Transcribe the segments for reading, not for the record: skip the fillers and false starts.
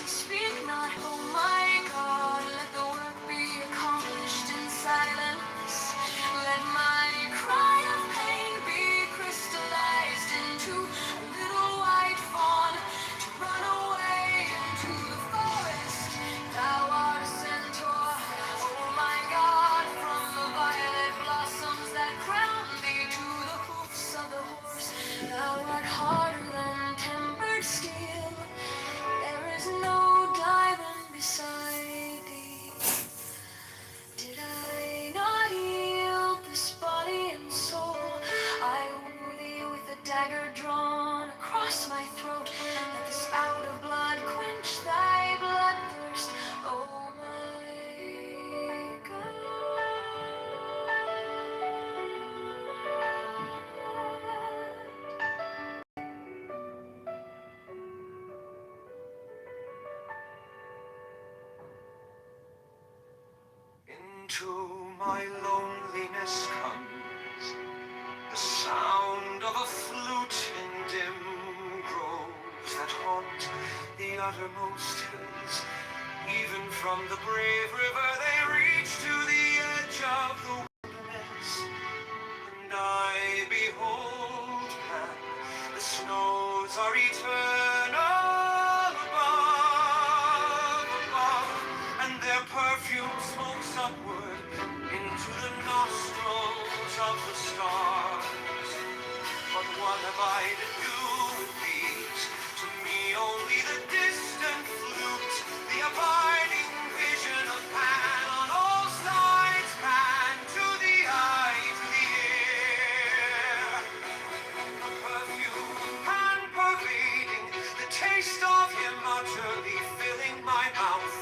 Speak not, oh my God, let the work be accomplished in silence. Let my cry of pain be crystallized into a little white fawn to run away into the forest. Thou art a centaur, oh my God, from the violet blossoms that crown thee to the hoofs of the horse. Thou art harder than tempered steel. There is no diamond beside thee. Did I not yield this body and soul? I woo thee with a dagger drawn across my throat. Let the spout of blood quench thy bloodthirst, oh my God. Into my loneliness comes the sound of a flute in dim groves that haunt the uttermost hills. Even from the brave river they reach to the edge of the wilderness. And I behold that the snows are eternal above, and their perfume smokes upward into the nostrils of the stars. But what have I to do with these? To me only the distant flute, the abiding vision of Pan on all sides, Pan to the eye, to the ear. The perfume, Pan pervading, the taste of him utterly filling my mouth,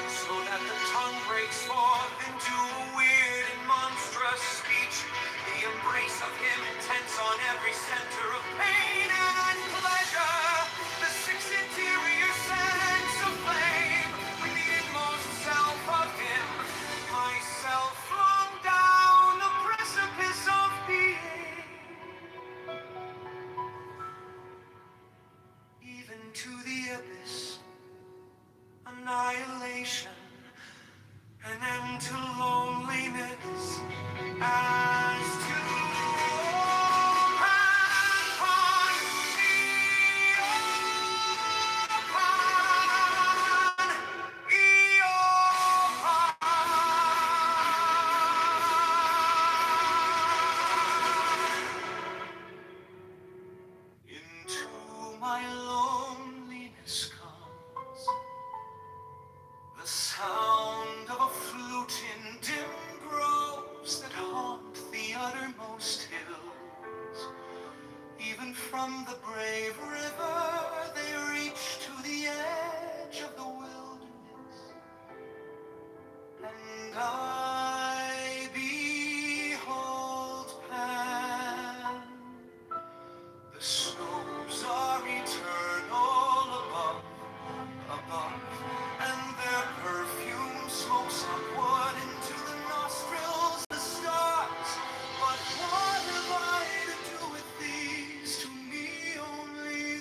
so that the tongue breaks forth into a weird and monstrous speech. The embrace of him intense on every center of pain and pleasure. The six interior sense of flame with the inmost self of him. Myself flung down the precipice of being, even to the abyss. Annihilation, an end to loneliness, as to into my loneliness comes the sound of a flute in dim groves that haunt the uttermost hills. Even from the brave river they reach to the edge of the wilderness. And I behold Pan. The snows are eternal above, and their perfume smokes upward into the nostrils of the stars. But what have I to do with these? To me only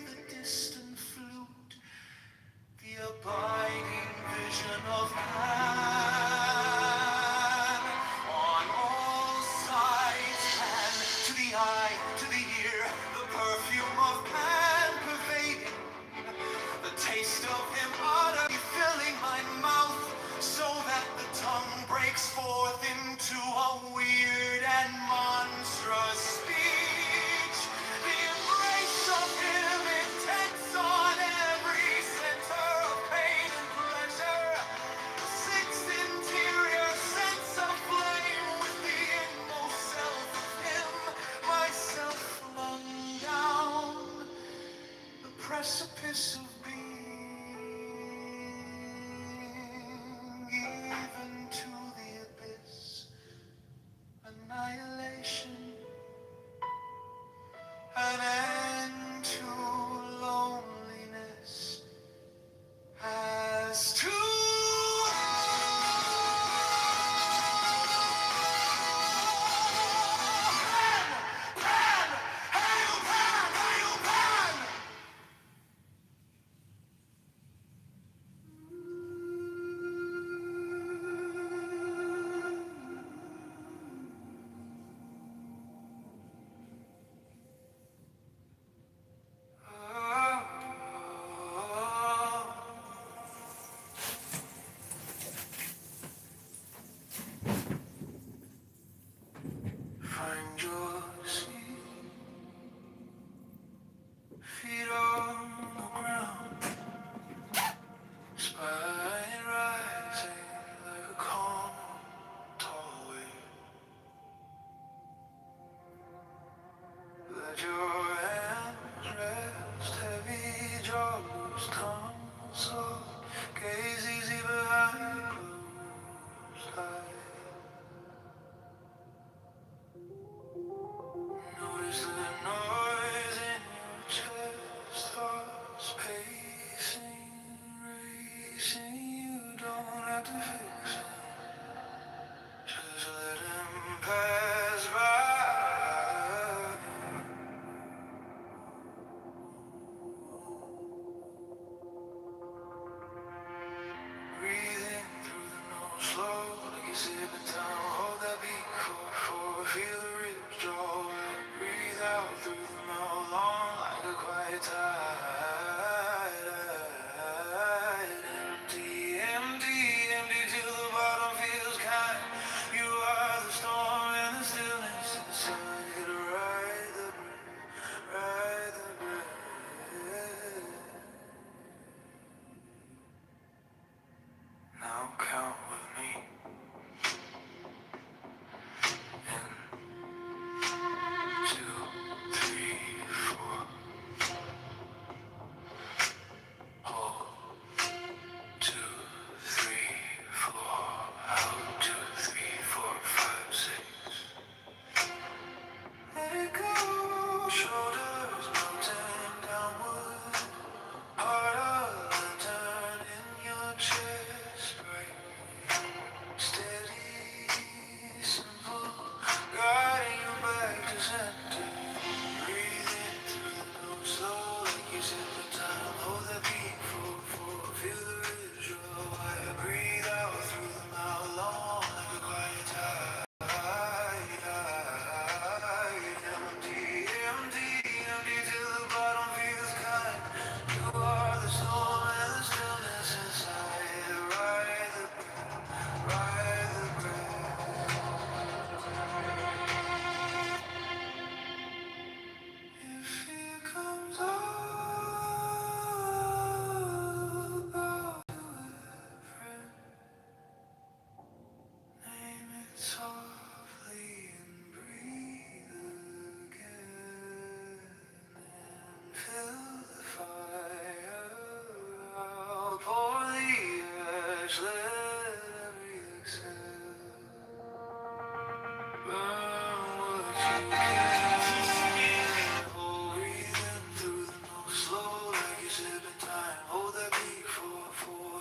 Breathe in through the nose, slow like you're sipping time. Hold that beat for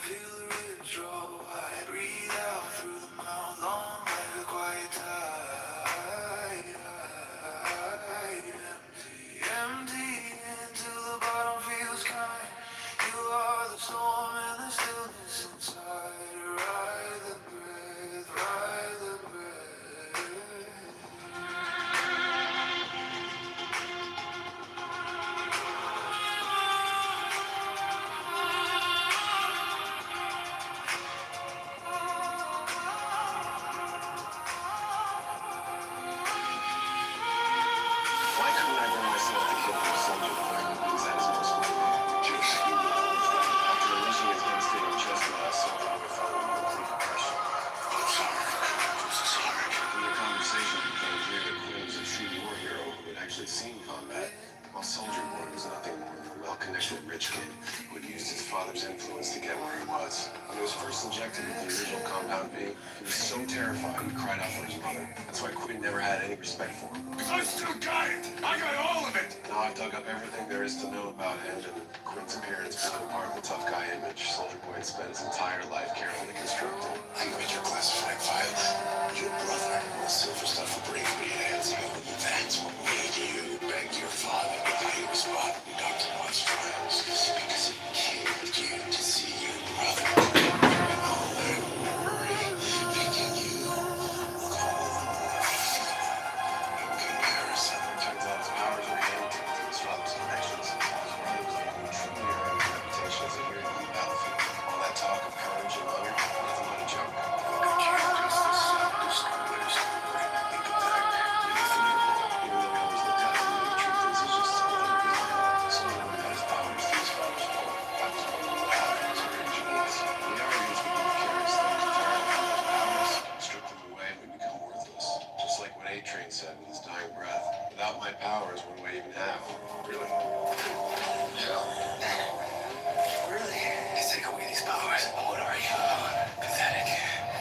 feel the ribs draw wide. Breathe out through the mouth, long like a quiet tide. Empty until the bottom feels kind. You are the storm and the stillness inside. Ride the breath, ride the breath. Why couldn't I bring myself to kill for Soldier Boy? Because that is most of it. Just you realize that after releasing his devastating chest blast, Soldier Boy fell into complete depression. I'm sorry. I'm so sorry. In the conversation, it became clear that Quinn was a true war hero who had actually seen combat, while Soldier Boy was nothing more than a well-connected rich kid who had used his father's influence to get where he was. When he was first injected with the original Compound V, he was so terrified he cried out for his mother. That's why Quinn never had any respect for him. I still got it. I got all of it. Now I've dug up everything there is to know about him, and Quinn's appearance became part of the tough guy image Soldier Boy had spent his entire life carefully constructing. I read your classified files. Your brother, the silver stuff for breaking your hands out. That's what made you beg your father to buy you a spot in Dr. Watt's trials. Because it killed you to see your brother. And all that worry, picking you look all in comparison. Turns out his powers were handpicked to his father's connections. His brother was the one who truly earned a reputation as a hero on the battlefield. All that talk of courage and honor, nothing but a joke. Good characters, the sadist, the worst, think of that. Even though we always looked at him, the truth is he's just something behind. Soldier Boy got his powers through his father's war. That was one of the powers of his genius. The arrogance we give carries those entirely from those powers, strip them away and we become worthless. Just like what A-Train said with his dying breath. Without my powers, what do I even have? Really? Hell. Really? You take away these powers. What are you? Pathetic.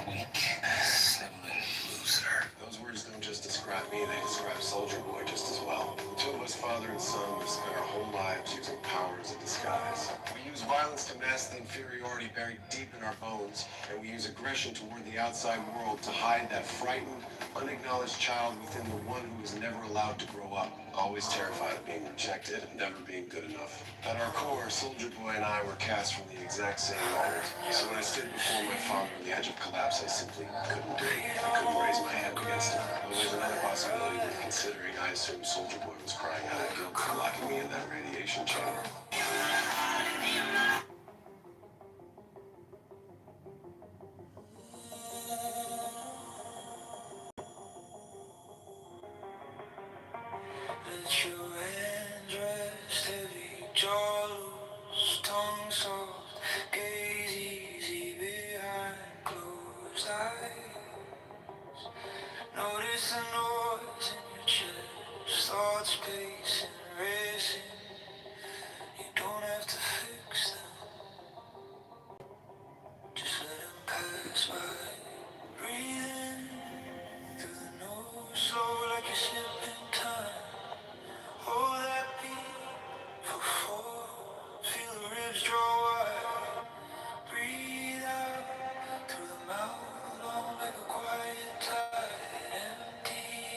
Weak. Sniveling loser. Those words don't just describe me, they describe Soldier Boy just as well. The two of us, father and son, we spent our whole lives using power as a disguise. We use violence to mask the inferiority buried deep in our bones, and we use aggression toward the outside world to hide that frightened, unacknowledged child within the one who was never allowed to grow up, always terrified of being rejected and never being good enough. At our core, Soldier Boy and I were cast from the exact same mold. So when I stood before my father on the edge of collapse, I simply couldn't do it. I couldn't raise my hand against him. Though there's another possibility worth considering. I assumed Soldier Boy was crying out of guilt for locking me in that radiation chamber. Let your hands rest heavy, jaw loose, tongue soft, gaze easy behind closed eyes. Notice the noise in your chest, thoughts pacing, racing. You don't have to fix them, just let them pass by. Breathe in through the nose, slow like you're slipping time. Hold that beat for four. Feel the ribs draw wide. Breathe out through the mouth, long like a quiet tide. Empty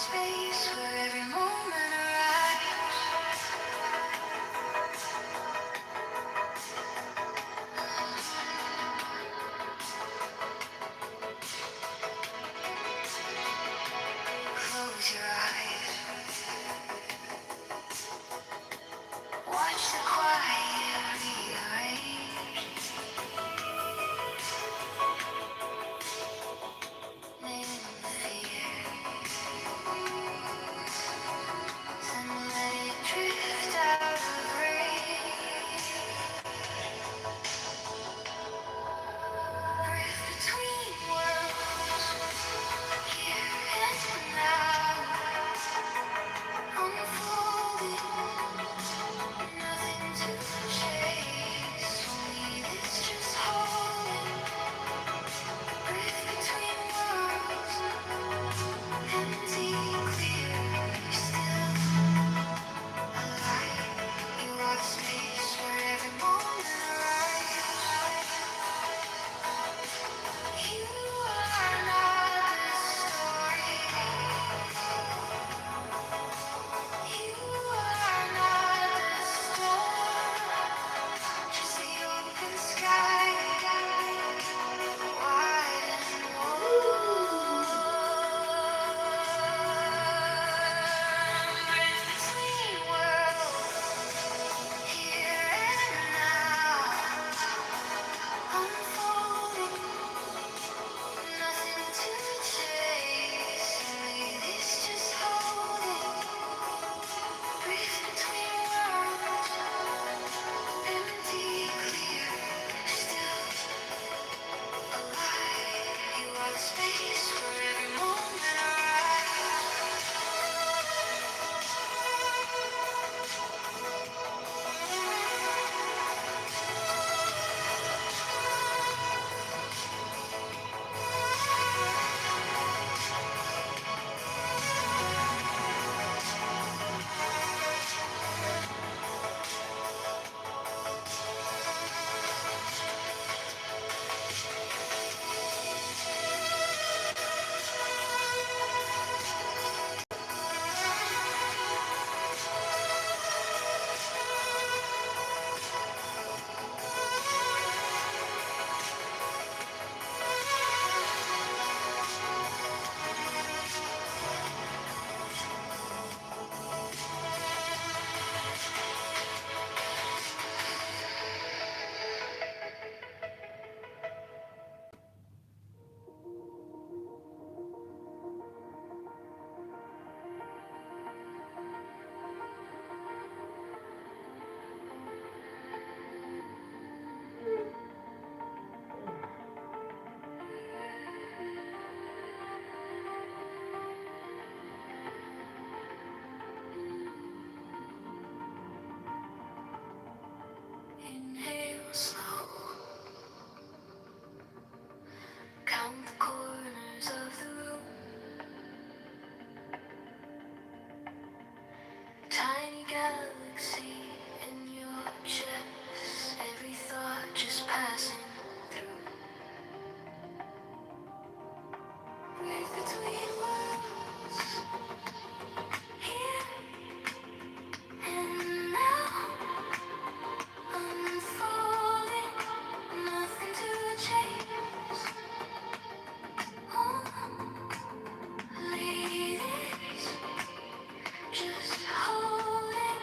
space where every moment arrives. Close your eyes. Watch the quiet rearrange. Name the fear. Then let it drift out of range. Drift between worlds, here and now. Unfolding, nothing to chase. Only this just holding. Drift between worlds, empty, clear, still alive. You are the space where every moment arrives. You are not the story. You are not the storm. Just the open sky, wide and warm. Drift between worlds, here and now. Unfolding, nothing to chase. Only this just holding. Drift between worlds, empty, clear, still alive. You are the space where every moment arrives. Inhale slow, count the corners of the room. Tiny galaxy in your chest, every thought just passing through. Breathe between worlds, here and now. Unfolding, nothing to chase. Only this, just holding.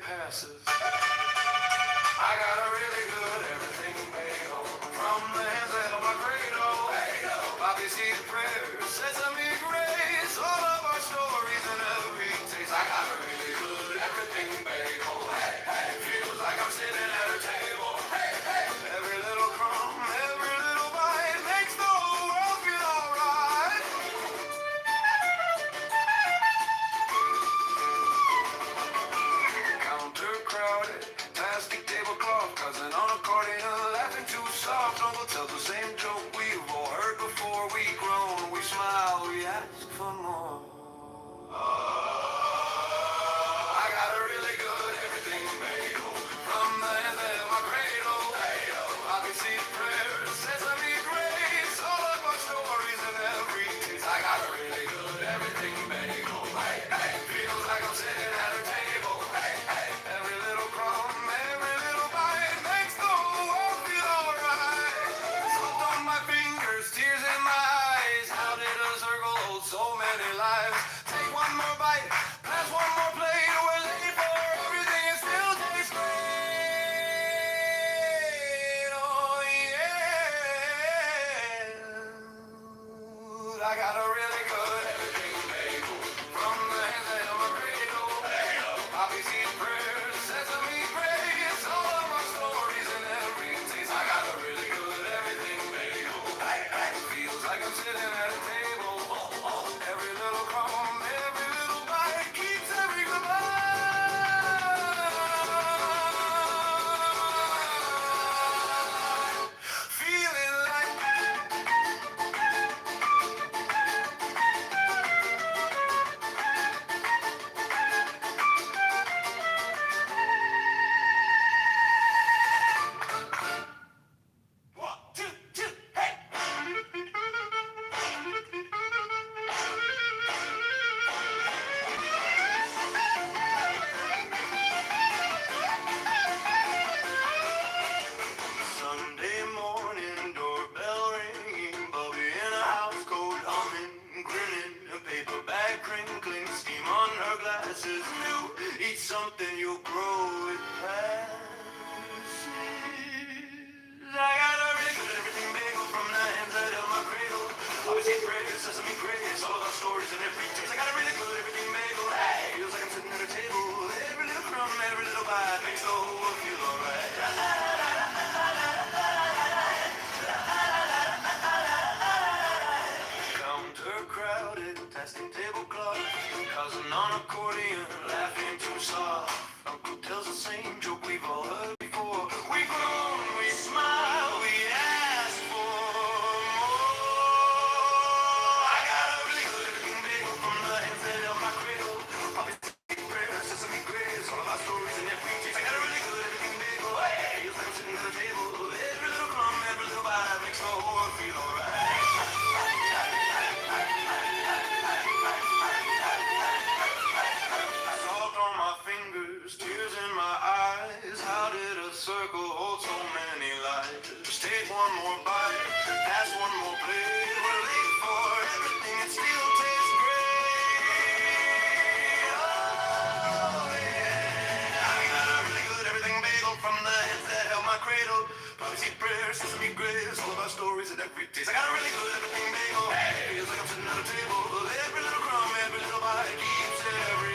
passes. I got a really good everything bagel from the hands that held my cradle. Poppy seed prayers, sesame grace, all of our stories and every taste. I got a really good everything bagel. Hey, hey, feels like I'm sitting at a table. Hey, hey, every little crumb, every little bite makes the whole world feel alright. Counter crowded, plastic tablecloth, cousin on accordion, laughing too soft. Uncle tells the same joke we've all heard before. We groan, we smile, we ask for more. I got a really good everything bagel from the end of my cradle. Poppy seed prayers, sesame grace, all of our stories and every taste. I got a really good everything bagel. Hey, hey, feels like I'm sitting at a table. Hey, hey, every little crumb, every little bite makes the whole world feel alright. Salt on my fingers, tears in my eyes. How did a circle hold so many lives? Take one more bite, pass one more plate. We're late for everything and still tastes great. Oh yeah. I got a really good everything bagel from the hands that held my cradle. Poppy seed prayers, sesame grace, all of our stories and every taste. I got a really good everything bagel. Feels like I'm sitting at a table. Every little crumb, every little bite keeps every goodbye. Feeling like one, two, two, hey! Sunday morning, doorbell ringing, Bobby in a house coat humming, grinning, a paper bag crinkling, steam on her glasses. New, eat something, you'll grow it passes. I got a really good everything bagel from the hands that held my cradle. Always eat bread, sesame grace, all of our stories and every taste. I got a really good everything bagel. Hey, feels like I'm sitting at a table. Every little crumb, every little bite makes the whole world feel alright. Counter crowded, testing tablecloth, cousin on accordion, laughing too soft. Uncle tells the same joke we've all heard before. We groan, we smile, we ask for more. I got a really good everything bagel from the hands that held my cradle. Poppy seed prayers, sesame grace, all of our stories and every taste. I got a really good everything bagel. Hey, feels like I'm sitting at a table. Every little crumb, every little bite makes the whole world feel alright. Salt on my fingers, tears in my eyes. How did a circle hold so many lives? Take one more bite, pass one more plate. We're late for everything, it still tastes great. Oh yeah, I got a really good everything bagel from the hands that held my cradle. Poppy seed prayers, sesame grace, all of our stories and every taste. I got a really good everything bagel. Hey, feels like I'm sitting at a table. Every little crumb, every little bite keeps every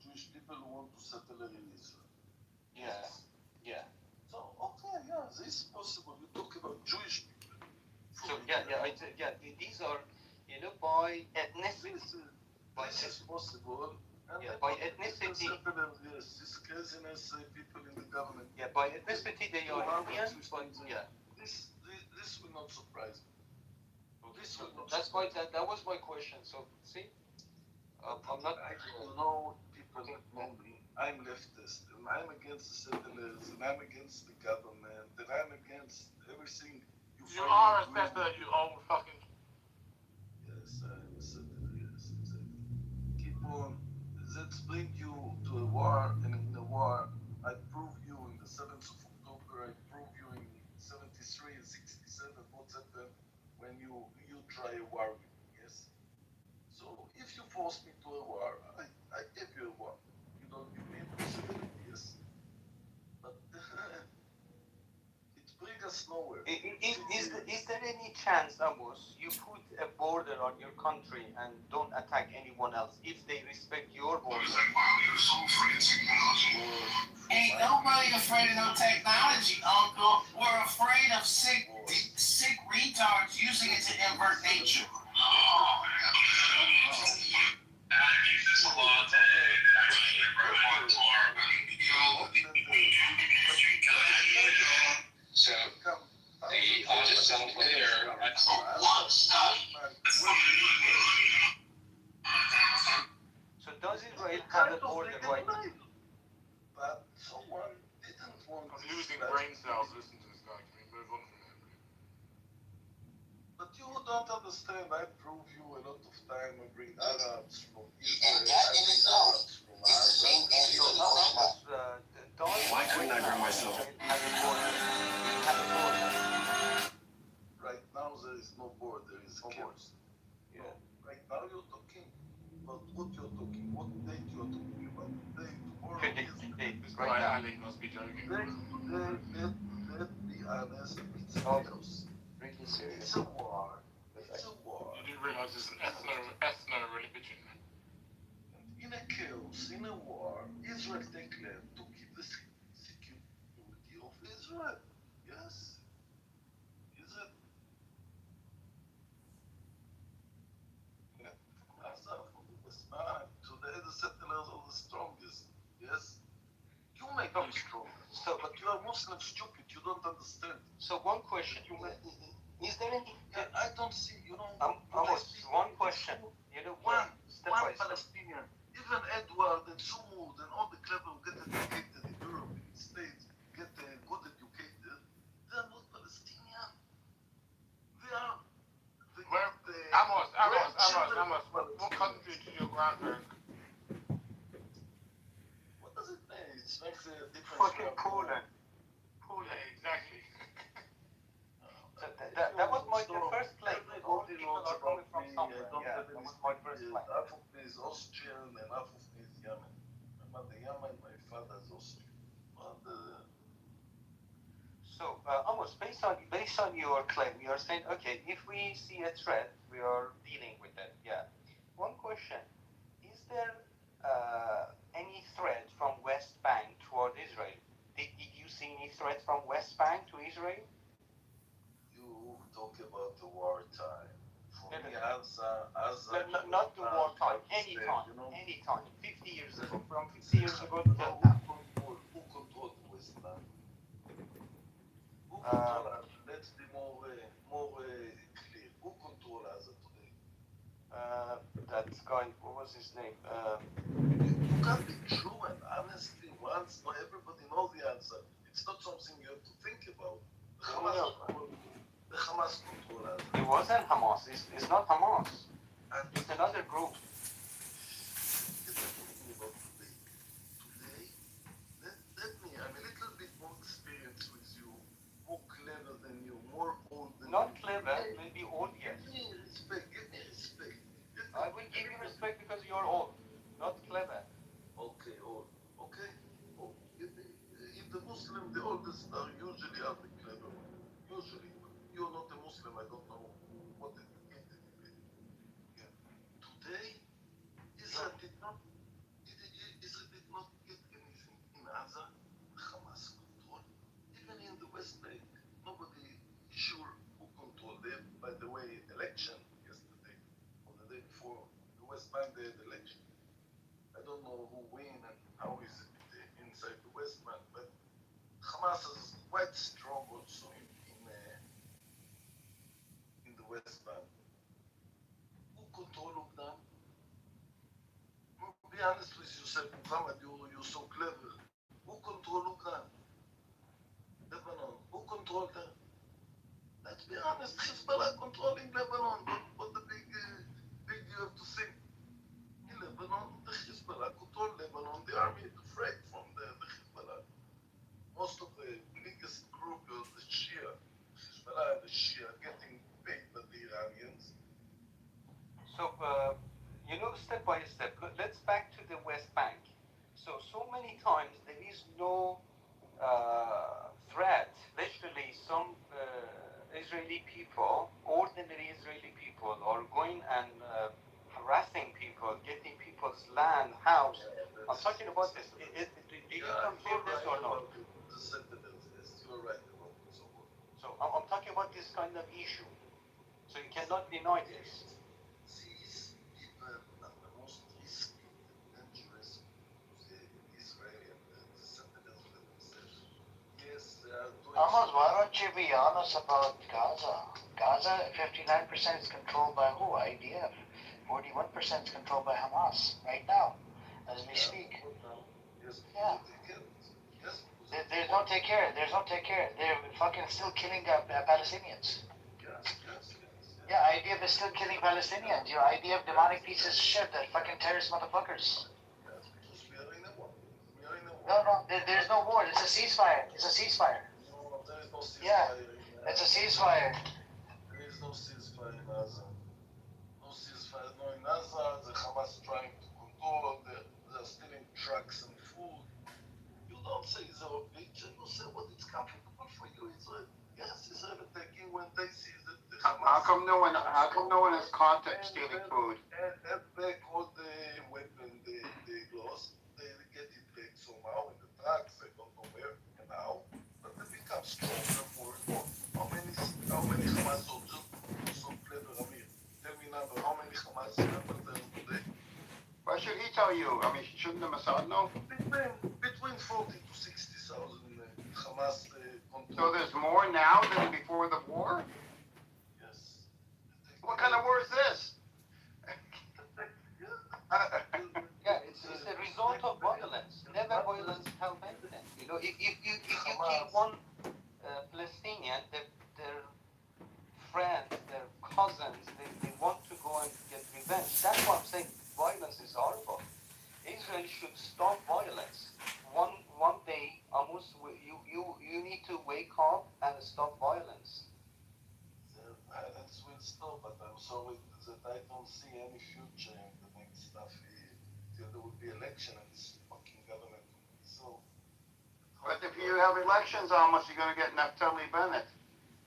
Jewish people who want to settle in Israel. Yeah. Yeah. So okay, yeah, this is possible. You talk about Jewish people. So these are, by ethnicity. This is possible. And Yeah, by ethnicity. Yes, this craziness people in the government. Yeah, by ethnicity they are Indian, but yeah. This will not surprise me. Okay, so that's why that was my question. So see, I'm not. People know me. I'm leftist, and I'm against the settlers, and I'm against the government, and I'm against everything. You are a settler, you old fucking. Yes, I'm a settler. Yes, exactly. Keep on. Let's bring you to a war, and in a war, I prove you in the 7th of October. I prove you in 73 and 67 what's happened when you try a war with me. Yes. So if you force me to a war, I give you a war. You don't give me a possibility, yes. But it brings us nowhere. Is there any chance, Amos, you put a border on your country and don't attack anyone else if they respect your border? Ain't nobody afraid of no technology, Uncle. We're afraid of sick retards using it to invert nature. So the artists out there, So does Israel have a border right now? But someone didn't want. I'm losing brain cells listening to this guy. Can we move on from him? But you don't understand. I prove you a lot of time. I bring Arabs from Israel. I bring Arabs from Why couldn't I bring myself? Right now there is no border. There is chaos. Yeah. Right now you're talking about what you're talking. What date you're talking about? Today, tomorrow. This guy Ali must be joking. Let's be honest. It's chaos. Really serious. It's a war. It's a war. You do realize it's an ethno-religion. In a chaos, in a war, Israel declared to keep the security of Israel. Yes. Is it? Today the settlers are the strongest. Yes. You make them strong. So, But you are Muslim stupid. You don't understand. So one question. Is there any? I don't see. Amos, one question. One Palestinian. Even Edward and Sumud and all the clever who get educated in Europe, in the States, get good educated. They are not Palestinian. They are. Amos. What country did your grandparents? What does it mean? It makes a difference. Fucking Poland. Yeah, exactly. That was the first place. All people are coming from somewhere. Yeah, that was my first place. Half of me is Austrian and half of me is Yemen. My mother Yemen, my father is Austrian. So, Amos, based on your claim, you are saying, okay, if we see a threat, we are dealing with it. Yeah. One question: is there any threat from West Bank toward Israel? Did you see any threat from West Bank to Israel? You talk about the wartime. For me, as not the wartime. Anytime. 50 years ago. From 50 years ago till now. Who controlled the West Bank? Who control us? Let's be more clear. Who control us today? That guy, what was his name? You can't be true and honestly once. Not everybody knows the answer. It's not something you have to think about. The Hamas control us. It wasn't Hamas. It's not Hamas. It's another group. I'm a little bit more experienced with you, more clever than you, more old than Not clever, maybe old, yes. Give me respect. I will give you respect because you're old, not clever. Okay, old. Okay. Oh, in the Muslim, the oldest are usually the clever one. Usually. You're not a Muslim, I don't know what educated you been. Yeah. Today, Israel before the West Bank they had election. I don't know who win and how is it inside the West Bank, but Hamas is quite strong also in the West Bank. Who control of them? Be honest with yourself, Muhammad, you're so clever. Who control of them? Lebanon. Who control them? Let's be honest, Hezbollah controlling Lebanon. What the big you have to think? In Lebanon, the Hezbollah control Lebanon. The army is afraid from the Hezbollah. Most of the biggest group is the Shia. Hezbollah and the Shia getting paid by the Iranians. So, step by step, let's back to the West Bank. So many times there is no threat. Literally, some Israeli people, ordinary Israeli people, are going and harassing people, getting people's land, house. I'm talking about this. Do you confirm this or not? The sentinels, yes, you're right about this. So I'm talking about this kind of issue. So you cannot deny this. These people are the most risky and dangerous to the Israeli and the sentinels themselves. Yes, they are doing. Ahmad, why don't you be honest about Gaza? Gaza, 59% is controlled by who? IDF. 41% is controlled by Hamas right now, as we speak. Yes, Yeah. Yes. There's no take care. There's no take care. They're fucking still killing Palestinians. Yes. Yeah, IDF is still killing Palestinians. Your IDF demonic pieces of shit, that fucking terrorist motherfuckers. Yes, because we are in a war. No, there's no war. It's a ceasefire. No, there is no ceasefire. Yeah, it's a ceasefire. There is no ceasefire in Gaza. No ceasefire, no in Gaza. The Hamas trying to control. They're stealing trucks and food. You don't say Israel bitch, and you say what is comfortable for you, Israel. Yes, Israel attacking when they see that the Hamas. How come no one is caught stealing food? And back all the weapon they lost. They get it back somehow in the trucks. I don't know where and how, but they become stronger more and more. How many Hamas soldiers? You're so clever, Amir. Tell me number. How many Hamas members there today? Why should he tell you? I mean, shouldn't the Mossad know? Between 40 to 60,000 Hamas control. So there's more now than before the war? Yes. What kind of war is this? Yeah, it's a result of violence. Never violence help anything. If you kill one Palestinian, their friends, their cousins, they want to go and get revenge. That's why I'm saying violence is horrible. Israel should stop violence. One day, Amos, you need to wake up and stop violence. The violence will stop, but I'm sorry that I don't see any future in the next stuff. Till there will be election and this fucking government will be so. But if you have elections, almost you're going to get Naftali Bennett.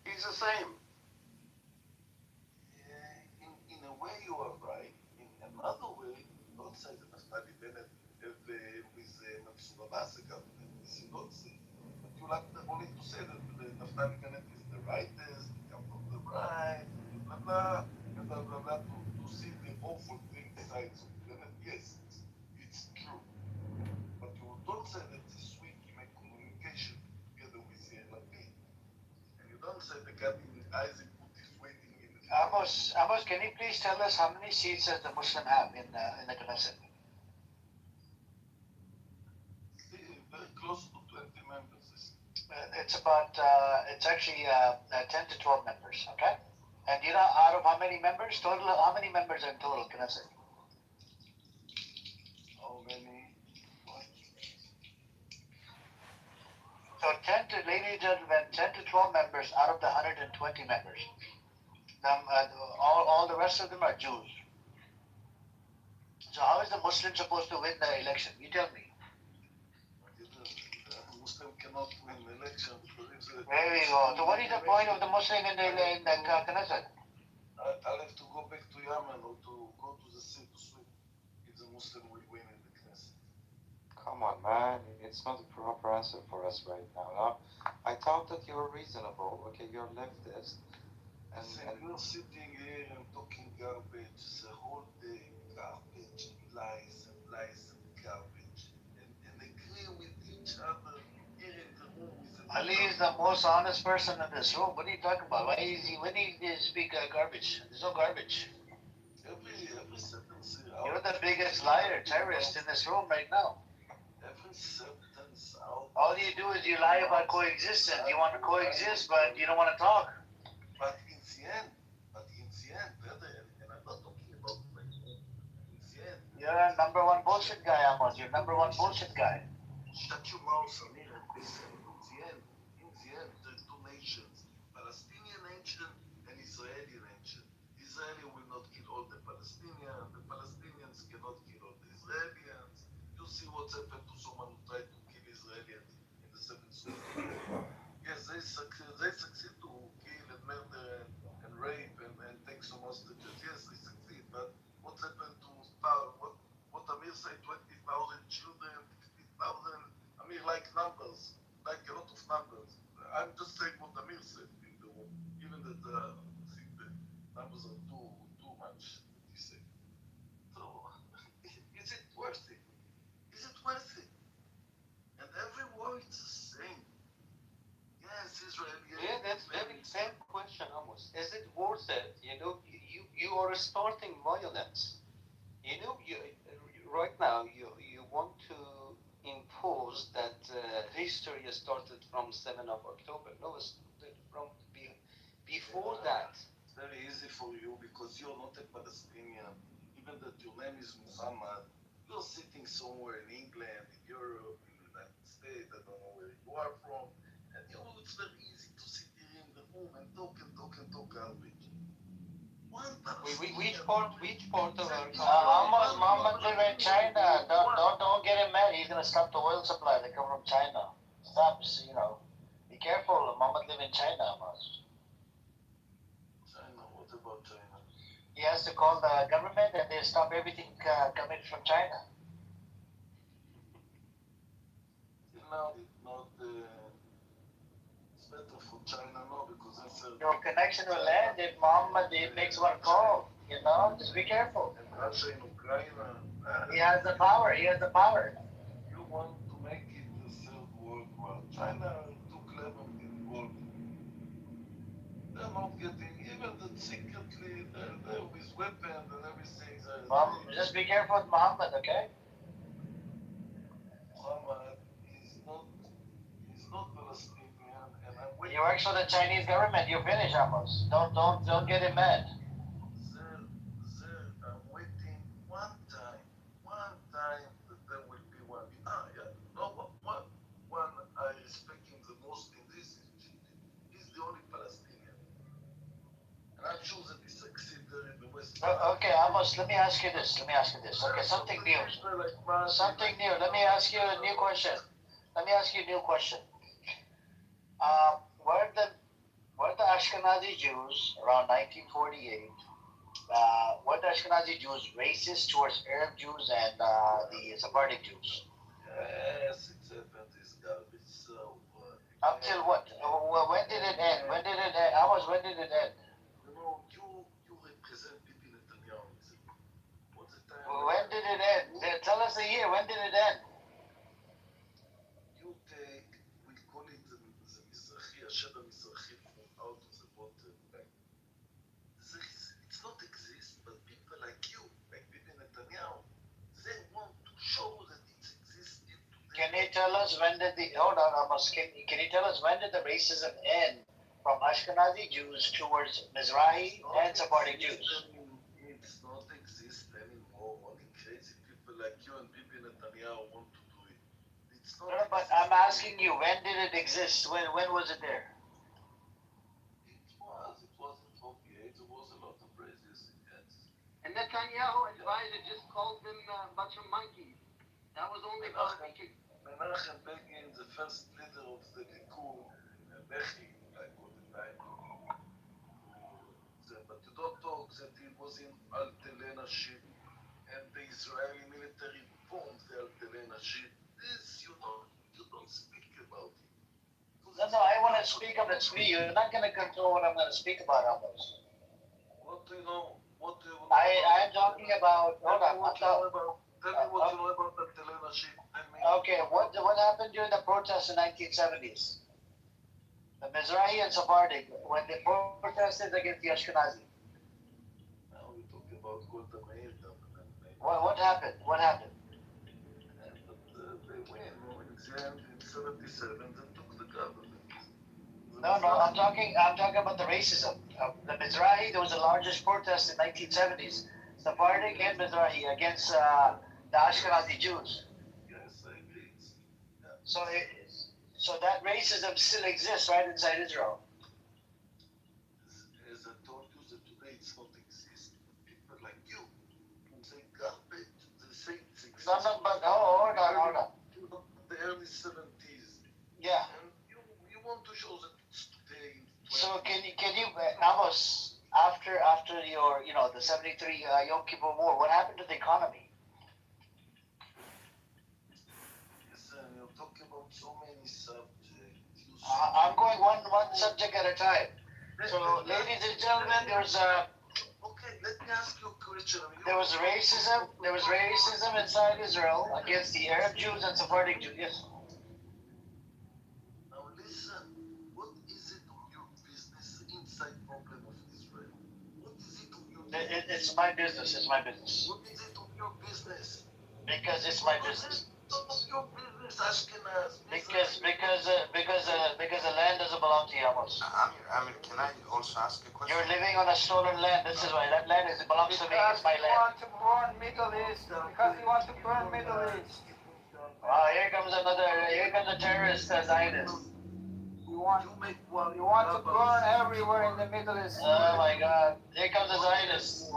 He's the same. In a way, you are right. In another way, don't say that Naftali Bennett with Mansour Abbas government. This you don't say. But you like only to say that Naftali Bennett is the rightist, come from the right, blah blah blah, to see the awful thing sides of Bennett. Yes, it's true. But you don't say that this week you make communication together with Lapid. And you don't say the guy in Isaac put his waiting in the Amos, can you please tell us how many seats does the Muslim have in the Knesset? very close to 20 members. It's actually 10 to 12 members, okay? And you know out of how many members? How many members are in total, Knesset? How many? So ladies and gentlemen, 10 to 12 members out of the 120 members. All the rest of them are Jews. So how is the Muslim supposed to win the election? You tell me. The Muslim cannot win the election because There we go. So what is the point of the Muslim in the Knesset? I'll have to go back to Yemen or to go to the sea to swim if the Muslim will win in the Knesset. Come on, man. It's not a proper answer for us right now. No? I thought that you're reasonable. Okay, you're leftist. And you're sitting here and talking garbage the whole day. Ali is the most honest person in this room. What are you talking about? Why is he? When he speak garbage? There's no garbage. Every sentence You're the biggest liar, terrorist in this room right now. every sentence out. All you do is you lie about coexistence. You want to coexist, but you don't want to talk. But in the end, brother, and I'm not talking about my own. In the end, You're a number one bullshit guy, Amos. You're number one bullshit guy. shut your mouth, Samir, and listen. In the end, there are two nations: Palestinian nation and Israeli nation. Israeli will not kill all the Palestinians. The Palestinians cannot kill all the Israelis. You see what's happened to someone who tried to kill Israelis in the 7th of October. Yes, they succeed to kill and murder and rape and take some hostages. Yes, they succeed. But what's happened to what Amir said, 20,000 children, 50,000? Amir like numbers, like a lot of numbers. I'm just saying what Amir said in the room, even that I think the numbers are too much. What he said. So, is it worth it? Is it worth it? And every word is the same. Yes, Israel. Yeah, that's very same question almost. Is it worth it? You are starting violence. You right now you want to impose that history started from 7th of October. No, it's from before that. It's very easy for you because you're not a Palestinian. Even that your name is Muhammad. You're sitting somewhere in England, in Europe, in the United States. I don't know where you are from. And it's very easy to sit here in the room and talk and talk and talk garbage. One Palestinian. Which part of our country? Amos Muhammad live in China. Don't get him mad. He's gonna stop the oil supply that come from China. Stop. Be careful. Muhammad live in China, Amos. China. What about China? He has to call the government and they stop everything coming from China. Till now, it's not. It's better for China now because that's Your connection will end if Muhammad makes one call. Just be careful. and Russia and Ukraine. He has the power. He has the power. You want to make it the third world war. China too clever involved. They're not getting even the secretly they're with weapons and everything. Just be careful with Muhammad, okay? Muhammad he's not Palestinian and I'm waiting. He works for the Chinese government. You finish, Amos. Don't get him mad. I'm waiting one time that there will be one. Yeah. No, one I respect him the most in this is Egypt. He's the only Palestinian. And I'm sure that he succeeded there in the West Bank. Okay, Amos, let me ask you this. Okay, something new. Something new. Let me ask you a new question. Were the Ashkenazi Jews around 1948? Were the Ashkenazi Jews racist towards Arab Jews and the Sephardic Jews? Yes, it's happened, this garbage. So, Up till what? When did it end? Amos, when did it end? You represent Bibi Netanyahu. What's the time? When did it end? Tell us the year. When did it end? You take, we call it the Mizrahi, Hashem Mizrahi from out of the water. It's not exist, but people like you, like Bibi Netanyahu, they want to show that it exists in today. Can you tell us when did hold on, Amos, can you tell us when did the racism end from Ashkenazi Jews towards Mizrahi and Sephardic Jews? It's not exist anymore. Only crazy people like you and Bibi Netanyahu want to do it. It's not. No, but I'm asking you, when did it exist? When was it there? It was in 48. There was a lot of racism. Yes. And Netanyahu advisor just called them a bunch of monkeys. That was only Menachem Begin, the first leader of the Likud, Bechi, I call it right. But you don't talk that he was in Altelena ship and the Israeli military bombed the Altelena ship. This you don't speak about it. No, I want to speak about it. You're not going to control what I'm going to speak about, Amos. What do you know? I'm talking about. Hold on. Tell me what you know about Altelena ship. Okay, what happened during the protests in 1970s? The Mizrahi and Sephardic, when they protested against the Ashkenazi. Now we talk about Golda Meir government. What happened? What happened? But they win. In the end, in 77, they took the government. No, I'm talking about the racism. The Mizrahi, there was the largest protest in 1970s. Sephardic and Mizrahi against the Ashkenazi Jews. Yes, I agree. Yeah. So that racism still exists right inside Israel. As I told you, that today it's not exist. People like you who say garbage, they say it's exist. No, but hold on. The early 70s. Yeah. And you want to show that it's today. So can you Amos, after your the 73 Yom Kippur War, what happened to the economy? Listen, you're talking about so many subjects. I'm going one subject at a time. So, ladies and gentlemen, Okay, let me ask you a question. there was racism. There was racism inside Israel against the Arab Jews and Sephardic Jews. Yes. Now listen, what is it of your business inside problem of Israel? What is it of your business? It's my business. It's my business. What is it of your business? Because it's my business. Of your business, Ashkenaz. Because the land doesn't belong to you, Amos. Amir, can I also ask a question? You're living on a stolen land. This is why that land belongs to me. It's my land. want to burn Middle East. Because you want to burn Middle East. Wow, here comes a terrorist Zionist. You want to burn everywhere in the Middle East. Oh my God! Here comes a Zionist.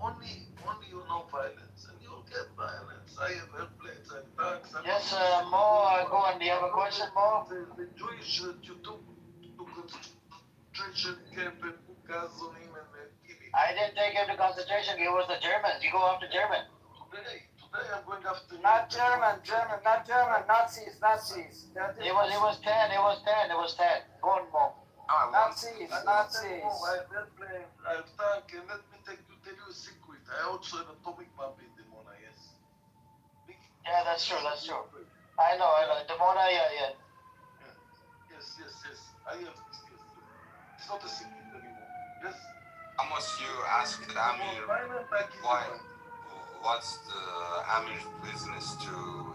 Only you know violence, and you'll get violence. I have airplanes, I have tanks. Yes, Mo, go on. Do you have a question, Mo? The Jewish that you took to concentration camp and put gas on him and kill him. I didn't take him to concentration. It was the Germans. You go after German. Today I'm going after you. Not German. Nazis. It was 10. Go on, Mo. Nazis. I have airplane, I have tank, and let me tell you a secret. I also have atomic bomb in the Mona, yes. Yeah, that's true. I know. Demona, yeah. Yes. I have this, yes. It's not a secret anymore. Yes. Amos, you asked Amir what's the Amir's business to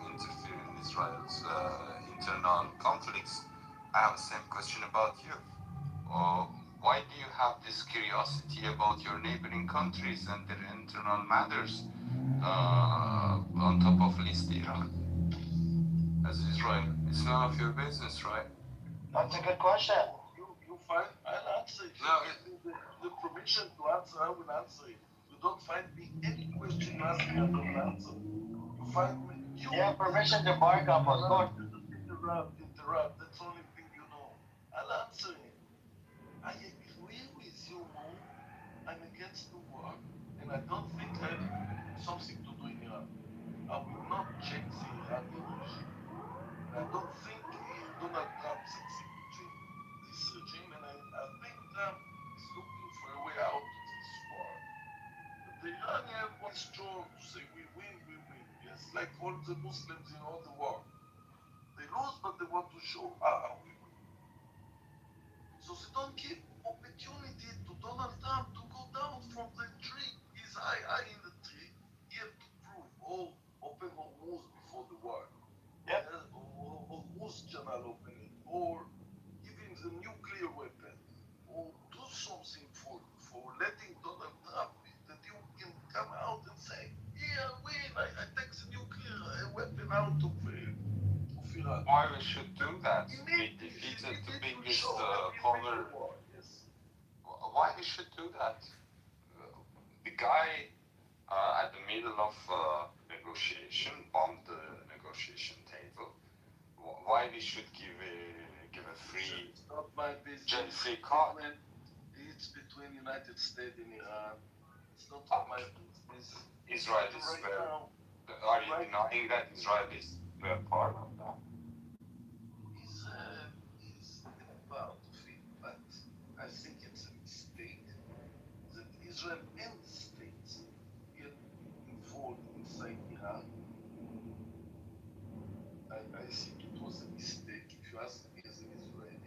interfere in Israel's internal conflicts. I have the same question about you. Why do you have this curiosity about your neighboring countries and their internal matters on top of list Iran? As Israel, it's none of your business, right? That's a good question. You find, I'll answer it. No, the permission to answer, I will answer it. You don't find me any question you ask me, I don't answer. You find me, you have permission to bark up us. Go. Interrupt. That's the only thing you know. I'll answer it. I agree with you, Mo. I'm against the war, and I don't think I have something to do in Iran. I will not change the Iranian regime. And I don't think Donald Trump succeed to change this regime, and I think Trump is looking for a way out of this war. But the Iranians want strong to say we win. Yes, like all the Muslims in all the world. They lose, but they want to show we win. So they don't give opportunity to Donald Trump to go down from the tree. He's high in the tree. He have to prove all open Hormuz before the war. Yep. Or Hormuz channel opening, or giving the nuclear weapon, or do something for letting Donald Trump that you can come out and say, yeah, I win. I take the nuclear weapon out of Iran. Why we should do that? We defeated the biggest power. Why we should do that? The guy at the middle of negotiation, bombed the negotiation table. Why we should give a free jet free card? It's between United States and Iran. It's not my business. Israel is are you denying that Israel is part of that? Israel is a part of it, but I think it's a mistake that Israel and the states get involved inside Iran. I think it was a mistake, if you ask me as an Israeli.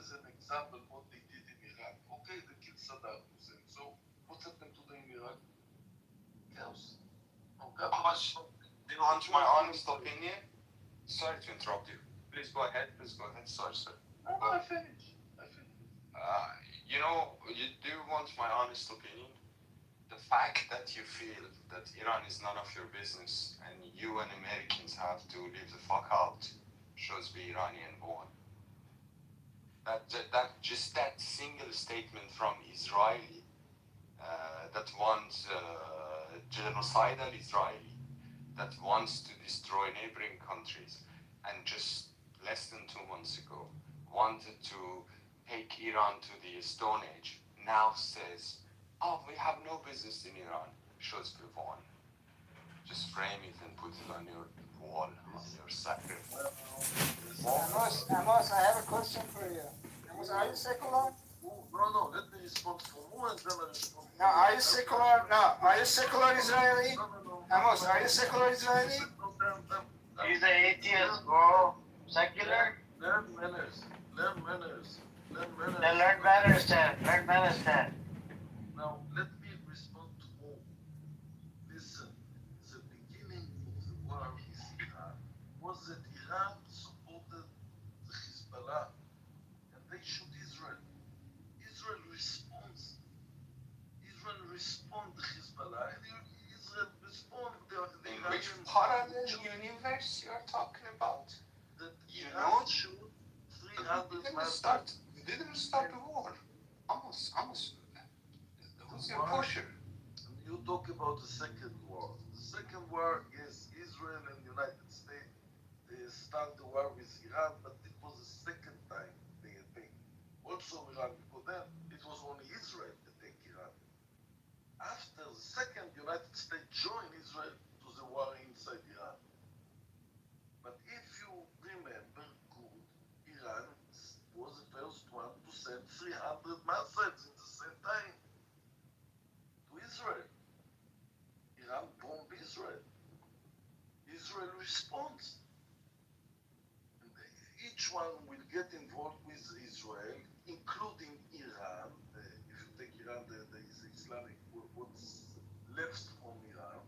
as an example what they did in Iraq. Okay, they killed Saddam Hussein. So what happened to them in Iraq? Chaos. No Much government. do you want my honest opinion? Sorry to interrupt you. Please go ahead. Please go ahead. Sorry, sir. No, I finished. You know, you do want my honest opinion. The fact that you feel that Iran is none of your business and you and Americans have to leave the fuck out shows the Iranian born. That single statement from Israeli that wants genocidal Israeli that wants to destroy neighboring countries and just less than 2 months ago wanted to take Iran to the Stone Age now says, oh, we have no business in Iran. Shows Vivon. Just frame it and put it on your wall, on your sacred. Amos, I have a question for you. Amos, are you secular? No, let me respond for who and then I respond. No, are you secular? No, are you secular Israeli? No. Amos, are you secular Israeli? He's an atheist, bro. Secular? Learn manners. Then learn manners then. Now, let me respond to all. Listen, the beginning of the war with Iran was that Iran supported the Hezbollah and they shoot Israel. Israel responds to Hezbollah and Israel responds. In which parallel universe you are talking about? That You Iran know, shoot you 300 didn't start the war. Almost. Who's your pusher? You talk about the Second War. The Second War, yes, Israel and United States start the war with Iran, but it was the second time they attacked. Also Iran, because then it was only Israel that attacked Iran. After the second, United States joined Israel to the war inside Iran. But if you remember good, Iran was the first one to send 300 missiles at the same time to Israel. Iran bombed Israel. Israel responds. And each one will get involved with Israel, including Iran. If you take Iran, there is Islamic, what's left from Iran.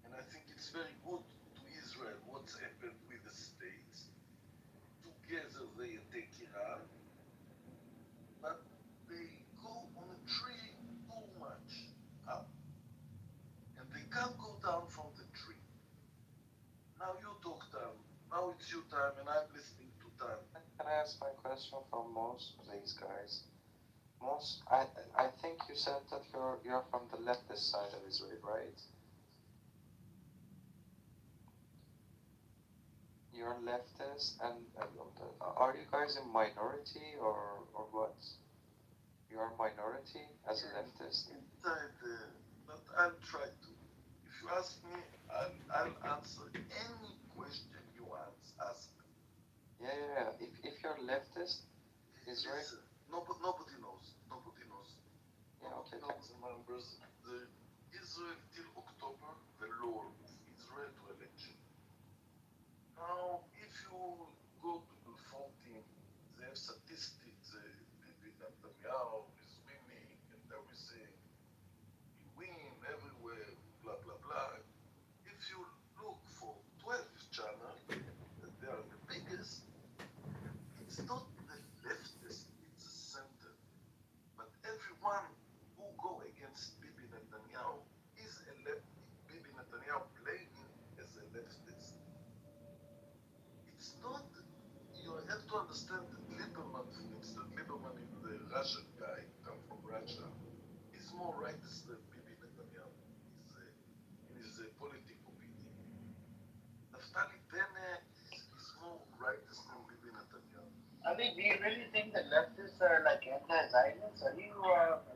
And I think it's very good to Israel what's happened with the states. Together they attack Iran, but they go on a tree too much up. And they can't go down from the tree. Now you talk, Tam. Now it's your time, and I'm listening to Tam. Can I ask my question from most of these guys? Most, I think you said that you're from the leftist side of Israel, right? You're leftist, and are you guys a minority or what? You are a minority as a leftist. Inside, but I'll try to. If you ask me, I'll answer any question you ask me. Yeah. If you're leftist, Israel. Listen, nobody knows. Yeah, okay. Nobody remembers the Israel till October, the law of Israel to election. Now, if you go to the 14, they have statistics. Bibi Netanyahu is winning and everything. He win everywhere, blah blah blah. If you look for 12 channel, that they are the biggest, it's not the leftist, it's the center. But everyone who go against Bibi Netanyahu is a left. Bibi Netanyahu playing as a leftist. It's not. You have to understand that Lieberman, for instance, Lieberman is the Russian guy, come from Russia. He's more rightist than Bibi Netanyahu. In his political opinion. Naftali Bennett is more rightist than Bibi Netanyahu. I mean, do you really think the leftists are like anti-Zionists? Are you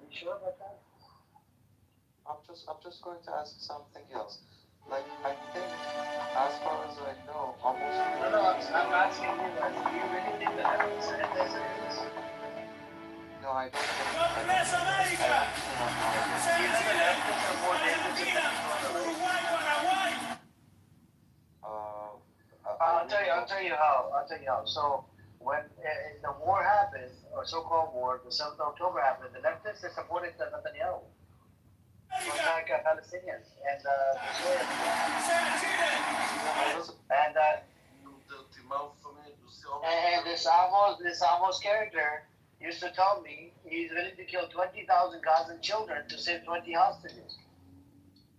sure about that? I'm just going to ask something else. Like, I think, as far as I know, almost. No, I'm asking you that. Do you really think the leftists are anti-Zionists? No, I don't think. Do you think the leftists are more dangerous than the people on the right? I'll tell you how. So when the war happened, so-called war, the 7th of October happened, the leftists they supported Netanyahu. To attack Palestinians and destroy and You dirty mouth for me. You see all and this Amos character used to tell me he's willing to kill 20,000 Gazan children to save 20 hostages.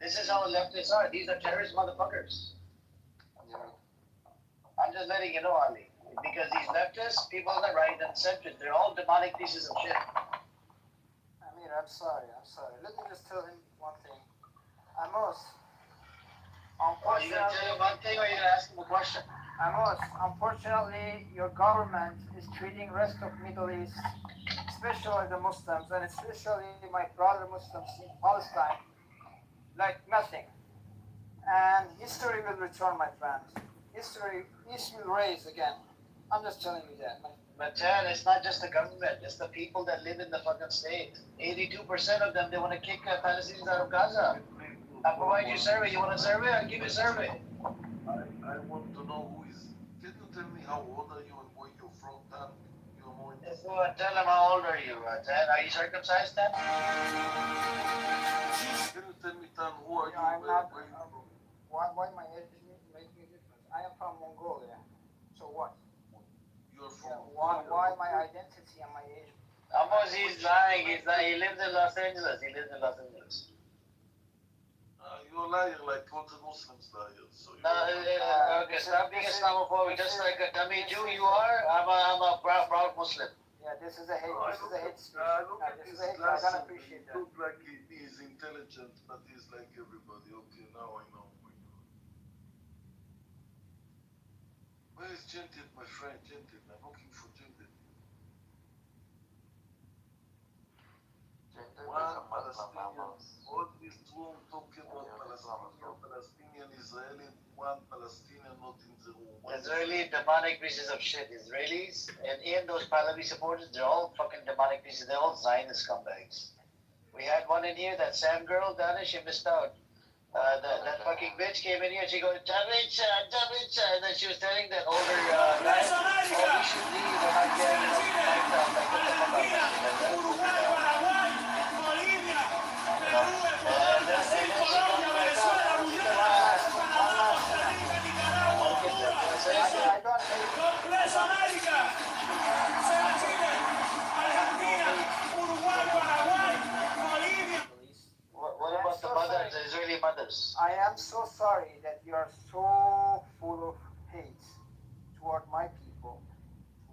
This is how leftists are. These are terrorist motherfuckers. I'm just letting you know, Ali. Because these leftists, people on the right and centrists, they're all demonic pieces of shit. Amir, I'm sorry. Let me just tell him one thing. Amos, Are you going to tell him one thing or are you going to ask him a question? Amos, unfortunately, your government is treating rest of Middle East, especially the Muslims, and especially my brother Muslims in Palestine, like nothing. And history will return, my friends. History will raise again. I'm just telling you that. But Ted, it's not just the government, it's the people that live in the fucking state. 82% of them, they want to kick Palestinians out of Gaza. I'll provide you a survey. You want a survey? I'll give you a survey. I want to know who is. Can you tell me how old are you and where you're from, Dan? You're more interested. Tell them how old are you, Ted? Are you circumcised, Ted? Can you tell me, Dan, who are you? I'm Where not. are you from? Why my age making a difference? I am from Mongolia. So what? You're Yeah, from. why my identity and my age? Amos, he's lying. He lives in Los Angeles. You're a liar like all the Muslims liars. So Okay, stop being Islamophobic. Just like a dummy Jew you are, I'm a proud Muslim. Yeah, this is a hate. This is a hate speech. Look No, at this his is a hate. I glasses. don't appreciate He that. look like he is intelligent, but he's like everybody. Okay, now I know. Where is Gentil, my friend? Gentil. I'm looking for Gentil. One Palestinian. All this room talking about Palestinian, Israeli. One Palestinian not in the room. Israeli demonic pieces of shit. Israelis and those Pahlavi supporters, they're all fucking demonic pieces. They're all Zionist scumbags. We had one in here, that Sam girl, Dana, she missed out. That fucking bitch came in here and she goes, Davicha, and then she was telling that older guy, oh, we should leave, we're not getting enough night time, like, get the fuck out of and then she comes back out, she said, I don't hate. What about the mothers, the Israeli mothers? I am so sorry that you are so full of hate toward my people,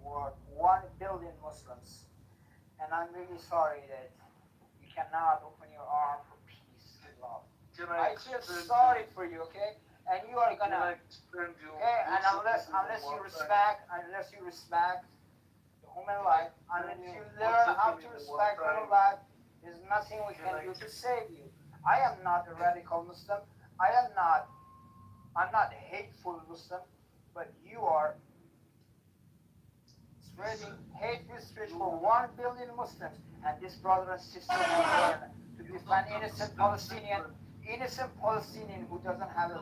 toward 1 billion Muslims. And I'm really sorry that you cannot open your arm for peace and love. I feel sorry for you, okay? And you are gonna, okay? And unless you respect the human life, unless you learn how to respect human life, there's nothing we can do to save you. I am not a radical Muslim. I'm not a hateful Muslim, but you are spreading hateful speech for 1 billion Muslims, and this brother and sister will learn to defend innocent Palestinian who doesn't have a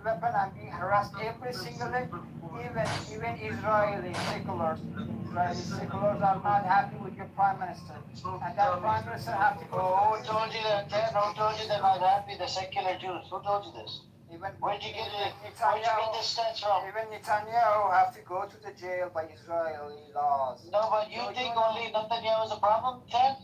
weapon, and being harassed every single day. Even Israeli seculars are not happy with your prime minister, and that prime minister have to go. Who told you that? Who told you they're not happy? The secular Jews. Who told you this? Where'd you get this stats from? Even Netanyahu have to go to the jail by Israeli laws. No, but you think only Netanyahu is a problem, Ted?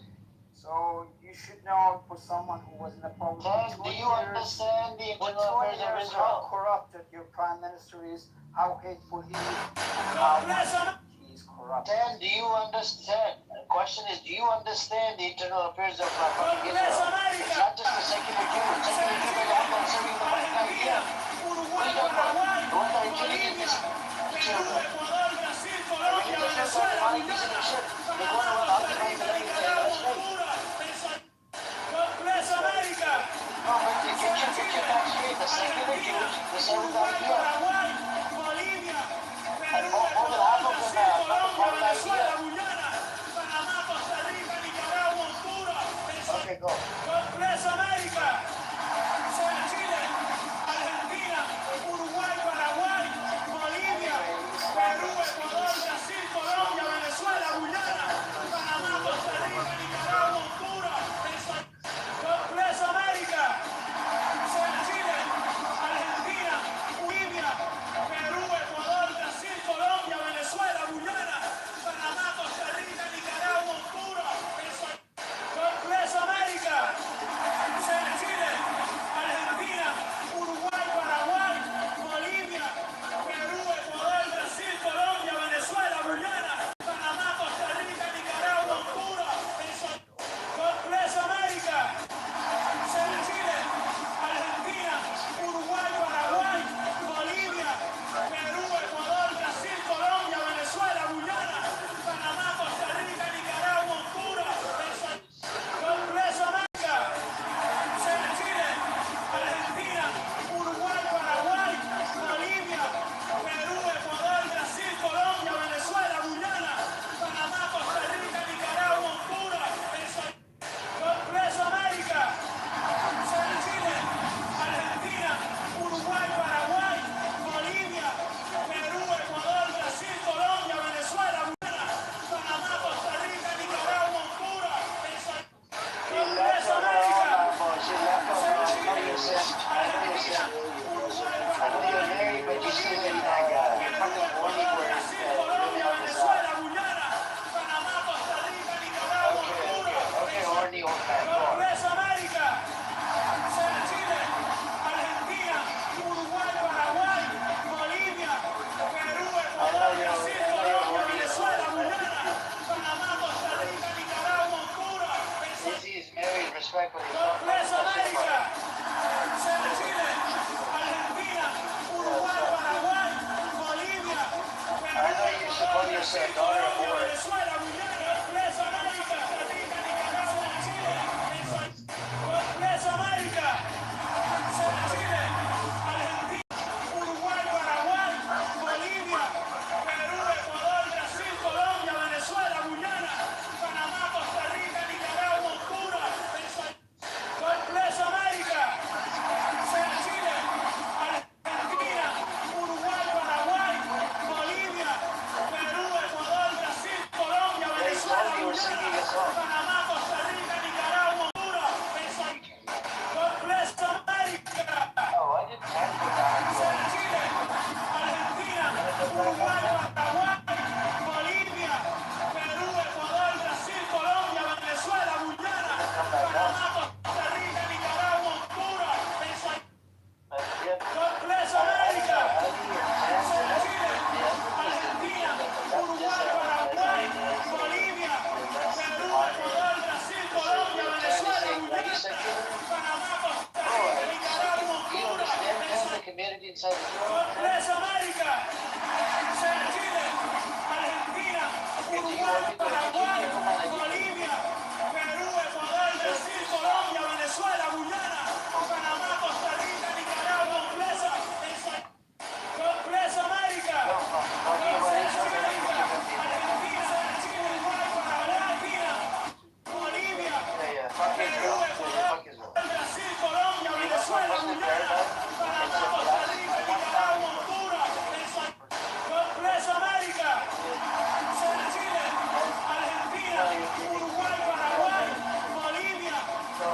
So you should know, for someone who was in the problem Ted, for do 20 you years, understand the for internal 20 affairs of years how Israel? corrupted your prime minister is, how hateful he is, and how much he is corrupt. Ted, do you understand? The question is, do you understand the internal affairs of fucking Israel? It's not just the secular Jews. Secular Jews are the ones that are serving the fucking idea. What are you talking about? The ones that are killing innocent children. The religious Jews are demonic pieces of shit. They go around occupying the living space. No, but get your facts straight. The secular Jews, they serve the idea. And more than half of them are fucking part of the idea. Okay, go. his daughter aboard. Uruguay, Paraguay, Bolivia, Perú, Ecuador, Brasil, Colombia, Venezuela, Guyana, Panamá, Costa Rica, Nicaragua, Honduras, God bless America, sea Chile, Argentina, Uruguay, Paraguay, Bolivia, Perú, Ecuador, Brasil, Colombia, Venezuela, Guyana, Panamá, Costa Rica, Nicaragua, Honduras, God bless America. Oh, I didn't have to die. Chile, Argentina, Uruguay, Paraguay, Bolivia, Perú, Ecuador, Brasil, Colombia, Venezuela, Guyana, Panamá, Costa Rica, Nicaragua, Honduras, God bless America. Chile, Argentina, Uruguay, Paraguay, Bolivia, Perú, Ecuador, Brasil, Colombia, Venezuela, Guyana, Panamá, Costa Rica, Nicaragua, Honduras, The community inside the God bless America. Sea Chile, Argentina, Uruguay, Paraguay, Bolivia, Perú, Ecuador, Brasil, Colombia, Venezuela, Guyana, Panamá, Costa Rica, Nicaragua, God bless America. God bless America. Argentina, Chile, Uruguay, Paraguay, Bolivia, Perú, Ecuador, Brasil, Colombia, Venezuela, Guyana, Panamá, Costa Rica, Nicaragua, Honduras, God bless America. Sea Chile, Argentina, Uruguay, Paraguay, Bolivia,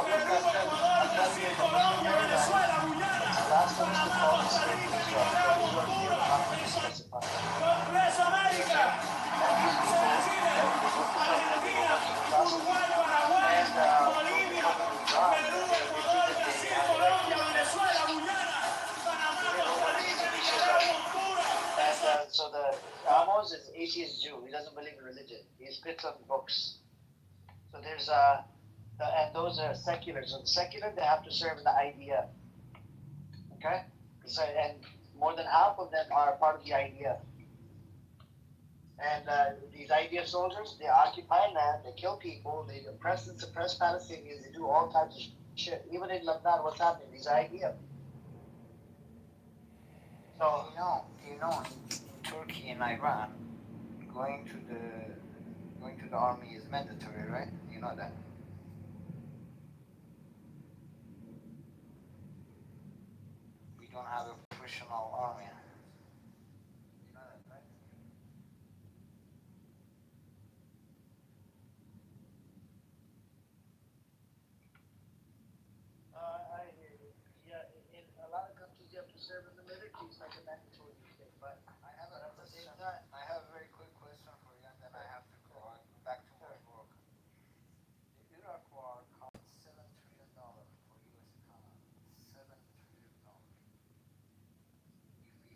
Perú, Ecuador, Brasil, Colombia, Venezuela, Guyana, Panamá, Costa Rica, Nicaragua, Honduras, God bless America. Sea Chile, Argentina, Uruguay, Paraguay, Bolivia, Perú, Ecuador, Brasil, Colombia, Venezuela, Guyana, Panamá, Costa Rica, Nicaragua, Honduras. so the Amos is atheist Jew. He doesn't believe in religion. He spits on books. So there's and those are secular. So the secular, they have to serve the idea. Okay? So, and more than half of them are part of the idea. And these idea soldiers, they occupy land, they kill people, they oppress and suppress Palestinians, they do all types of shit. Even in Lebanon, what's happening? These idea. So You know, in Turkey and Iran, going to the army is mandatory, right? You know that. We don't have a professional army. You know that, right? I hear you. Yeah, in a lot of countries, you have to serve in the military. It's like a mandatory thing. But I have a I have a very quick question for you, and then I have to go back to my work. The Iraq war cost $7 trillion for U.S. economy. $7 trillion. If we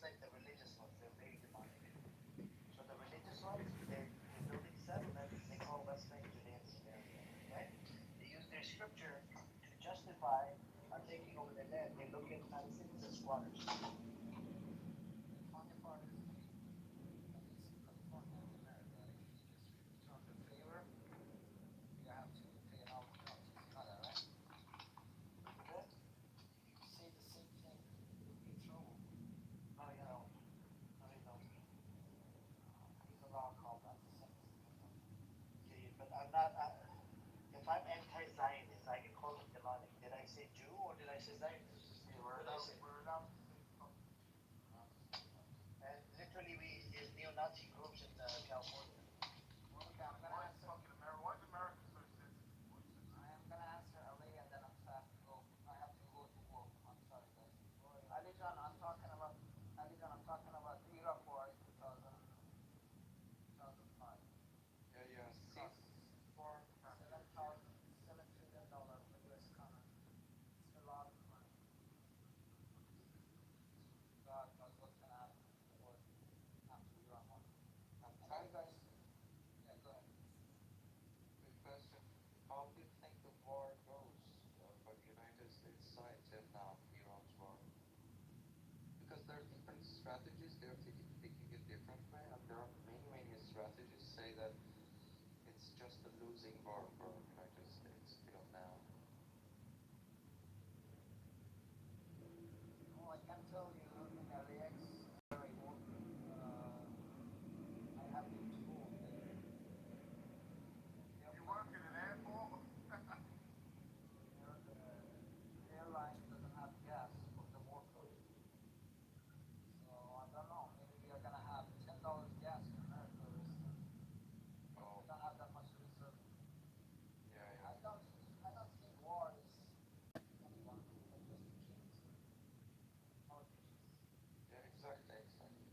like the religious ones. They're very demonic. So the religious ones, they're building settlements. They call West Bank Judean Samaria, right? They use their scripture to justify taking over the land. They look at Palestinians as squatters. The funny part is, at least in California and America, if you just return the favor, you have to pay an awful taxes. You know that, right? But then, if you say the same thing, you'll be in trouble. No, you don't. No, you don't. There's a law called anti-Semitism. Okay, but I'm not. If I'm anti-Zionist, I can call it demonic. Did I say Jew or did I say Zionist? Yeah, What did I say? we're allowed to say fuck. We're allowed to say fuck. And literally, there's neo-Nazi groups in California. Okay, I'm gonna Why is answer. fucking America? Why is America so sensitive? Why is so I am sensitive? gonna answer Ali, and then have to go. I have to go to work. I'm sorry, guys. Ali John, I'm talking about Ali John. I'm talking about the Iraq War in 2005. Yeah, yeah. It See, cost $7,7 trillion for U.S. economy. It's a lot of money. God knows what's gonna happen in the world after Iran war. I'm Anyway, tired. guys. Yeah, go ahead. Quick question. How do you think the war goes for the United States sides in Iran's war? Because there are different strategies, they're taking it different way, and there are many strategies say that it's just a losing war for the United States till now. Well, I can tell you in LAX where I work, I have been told that the You work in an airport? the airline doesn't have gas for the workers. So I don't know. Maybe we are gonna have $10 gas in America very soon. Oh, We don't have that much reserve. yeah, yeah. I don't think war is anyone, but just the kings or politicians. Yeah, exactly, exactly.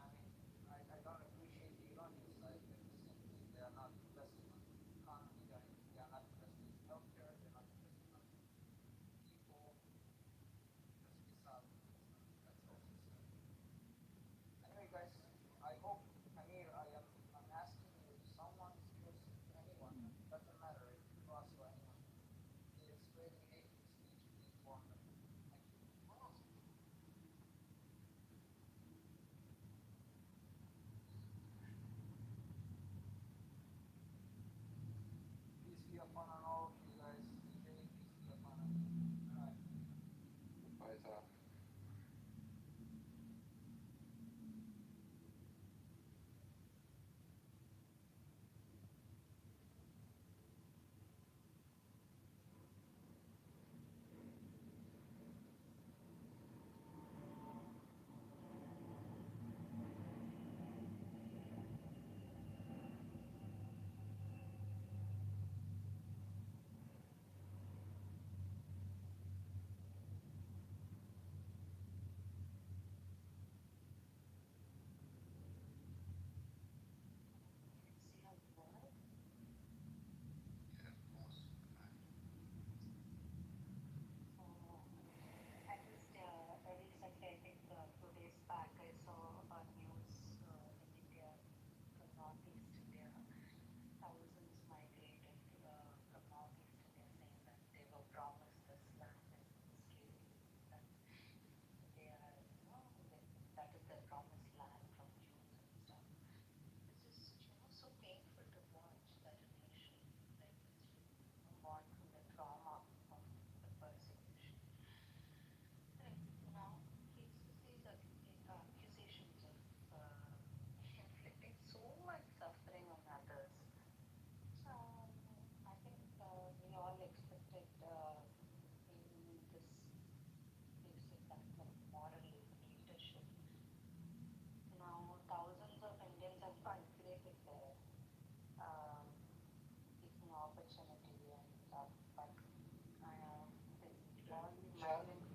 I mean, I don't appreciate the Iranian side doing the same thing. They are not investing on the economy. They are not investing in healthcare. They're not investing on people. Just misaal. That's also sad. Anyway, guys, I hope Amir, I'm asking you if someone is cursing to anyone, doesn't matter if it's us or anyone. They're spreading hateful speech. Please warn them. Thank you. Peace be upon all of you guys. DJ, peace be upon us. All right. Goodbye, Tom.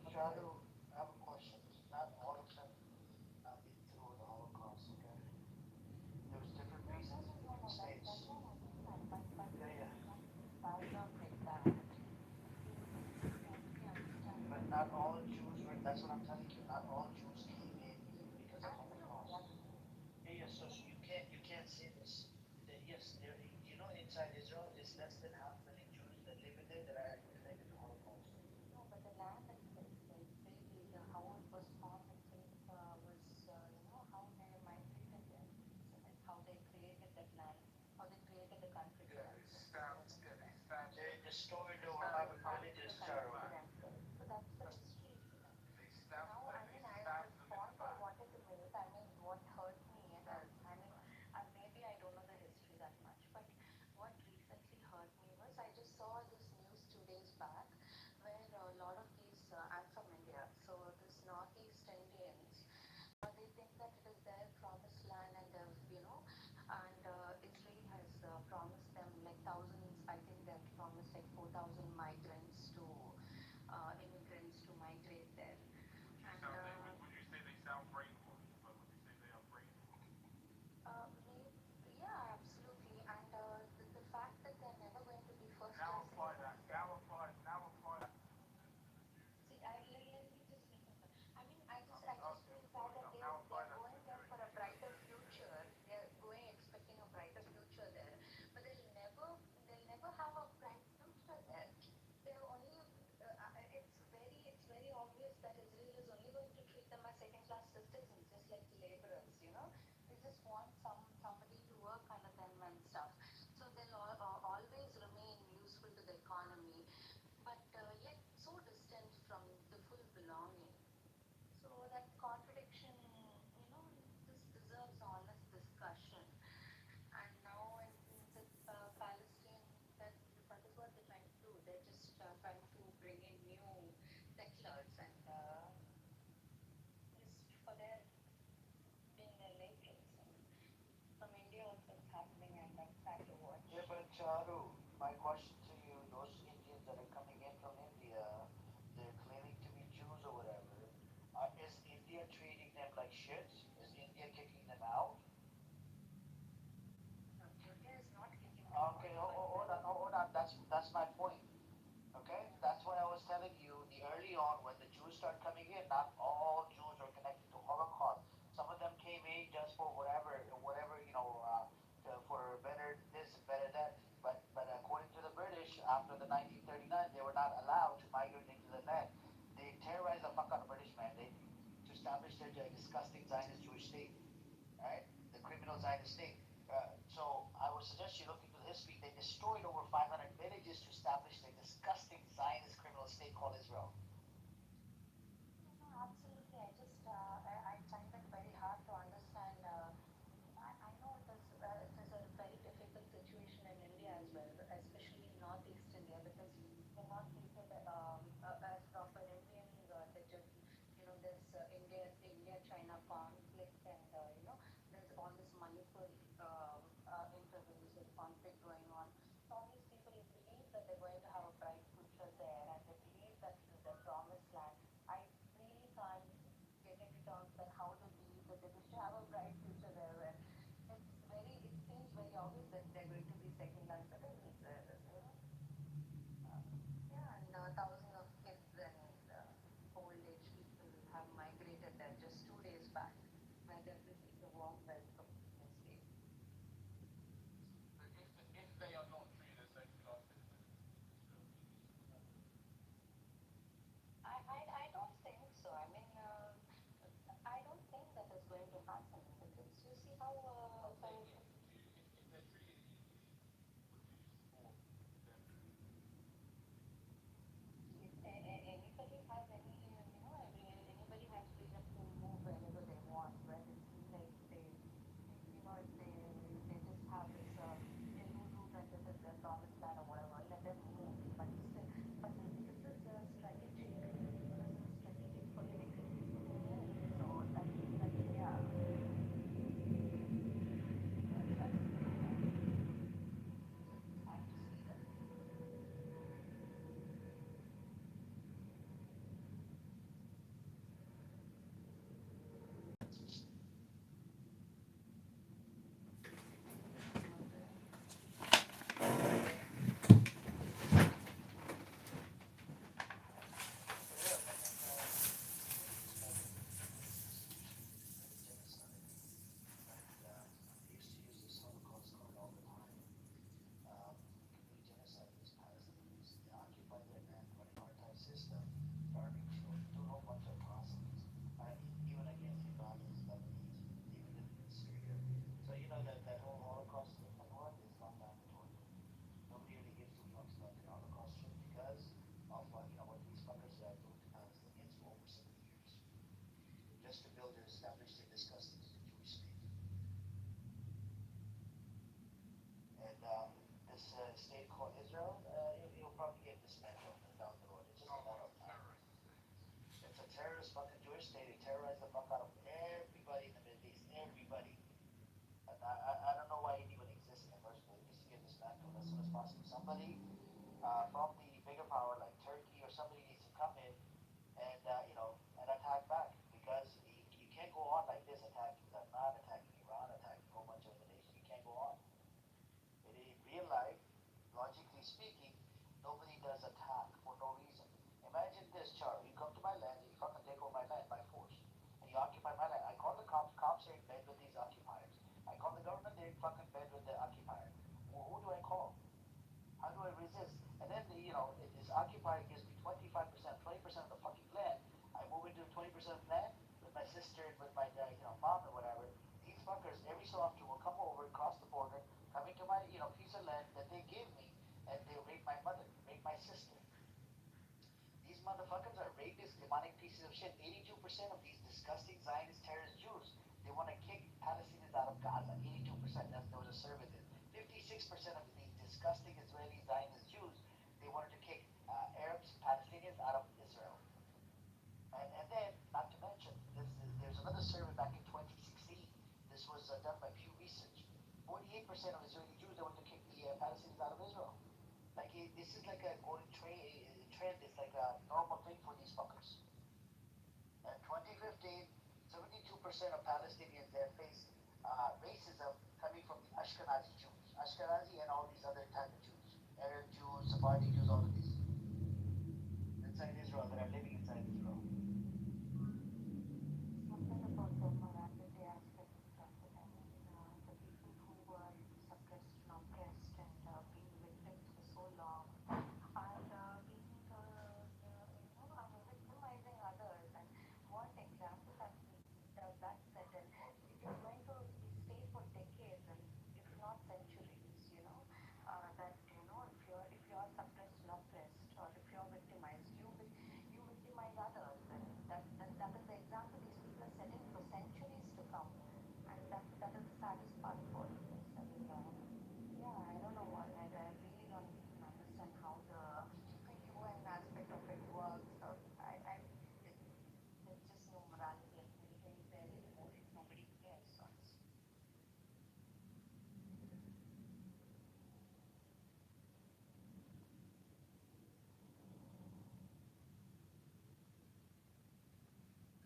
Shadow, I have a question. Not all of them been through the Holocaust, okay? There's different reasons in different states. Yeah, yeah. But not all Jews were, that's what I'm telling you, not all Jews came in less than half a million Jews that live in there that are actually connected to Holocaust. No, but the land itself, like really, how it was formed itself was, how they migrated there. So that's how they created that land, how they created the country for themselves. So They destroyed they over half a founded million the just country for themselves. So that's the history for them. So now, I mean, the point I wanted to make, I mean, what hurt me, I mean, maybe I don't know the history that much, but what recently hurt me was I just saw this news 2 days back where a lot of these, I'm from India, so this Northeast Indians, they think that it is their promised land, and and Israel has promised them like thousands. I think they have promised like 4,000 migrants to immigrants to migrate there. And maybe, yeah, absolutely. And the fact that they're never going to be first class citizens. See, let me just make a point. I just feel bad that they're going there for a brighter future. They're going expecting a brighter future there, but they'll never have a bright future there. They're only it's very obvious that Israel is only going to treat them as second class citizens, just like the laborers. They just want somebody to work under them and stuff. So they'll always remain useful to the economy, but yet so distant from the full belonging. So that contradiction, this deserves honest discussion. And now in the Palestine, that is what they're trying to do. They're just trying to bring in new settlers and just for their being their laborers. And from India also it's happening, and that's sad to watch. Yeah, but Charu, my question to you, those Indians that are coming in from India, they're claiming to be Jews or whatever. Is India treating them like shit? Is India kicking them out? No, India is not kicking them out, Okay, but hold on. That's my point. Okay, that's why I was telling you the early on when the Jews start coming in. Not all Jews are connected to Holocaust. Some of them came in just for whatever for better this and better that. But according to the British, after the 1939, they were not allowed to migrate into the land. They terrorized the fuck out of British man. They to establish their disgusting Zionist Jewish state, right? The criminal Zionist state. So I would suggest you look into the history. They destroyed over 500 villages to establish the disgusting Zionist criminal state called Israel. no, no, absolutely. I find it very hard to understand. I know it is a very difficult situation in India as well, especially in Northeast India, because they're not treated as proper Indians. There's India China conflict, and there's all this Manipur state called Israel, it'll probably get dismantled down the road. It's just a matter of time. It's a terrorist fucking Jewish state. It terrorized the fuck out of everybody in the Middle East. Everybody. And I don't know why it even exists in the first place. It needs to get dismantled as soon as possible. Somebody from the bigger power like Turkey or somebody needs to come in and and attack back because you can't go on like this attacking Lebanon, attacking Iran, attacking a whole bunch of other nations. You can't go on. In real life, logically speaking, nobody does attack for no reason. Imagine this, Char. You come to my land and you fucking take over my land by force. And you occupy my land. I call the cops. Cops are in bed with these occupiers. I call the government. They're in fucking bed with the occupier. Who do I call? How do I resist? And then, this occupier gives me 25%, 20% of the fucking land. I move into 20% of land with my sister and with my, mom or whatever. These fuckers every so often will come over, cross the border, come into my, piece of land that they gave me, and they rape my mother, rape my sister. These motherfuckers are rapists, demonic pieces of shit. 82% of these disgusting Zionist terrorist Jews, they want to kick Palestinians out of Gaza. 82%. There was a survey there. 56% of these disgusting Israeli Zionist Jews, they wanted to kick Arabs, Palestinians out of Israel. And then, not to mention, there's another survey back in 2016. This was done by Pew Research. 48% of Israeli Jews, they want to kick the Palestinians out of Israel. Like, this is like a going trend. It's like a normal thing for these fuckers. In 2015, 72% of Palestinians they face racism coming from the Ashkenazi Jews, Ashkenazi and all these other type of Jews, Arab Jews, Sephardi Jews, all of these inside Israel that are living inside Israel. Something about the morality aspect of it. I mean, the people who were suppressed and oppressed and being victims for so long are being, are victimizing others. And what example does that settle? It is going to stay for decades and if not centuries. That if you're suppressed and oppressed, or if you're victimized, you victimize others, and that is the example these people are setting for centuries to come, and that is the saddest part of all of this. I mean, yeah, I don't know what I really don't understand how the UN aspect of it works. Or there's just no morality and anything there anymore if nobody cares. So it's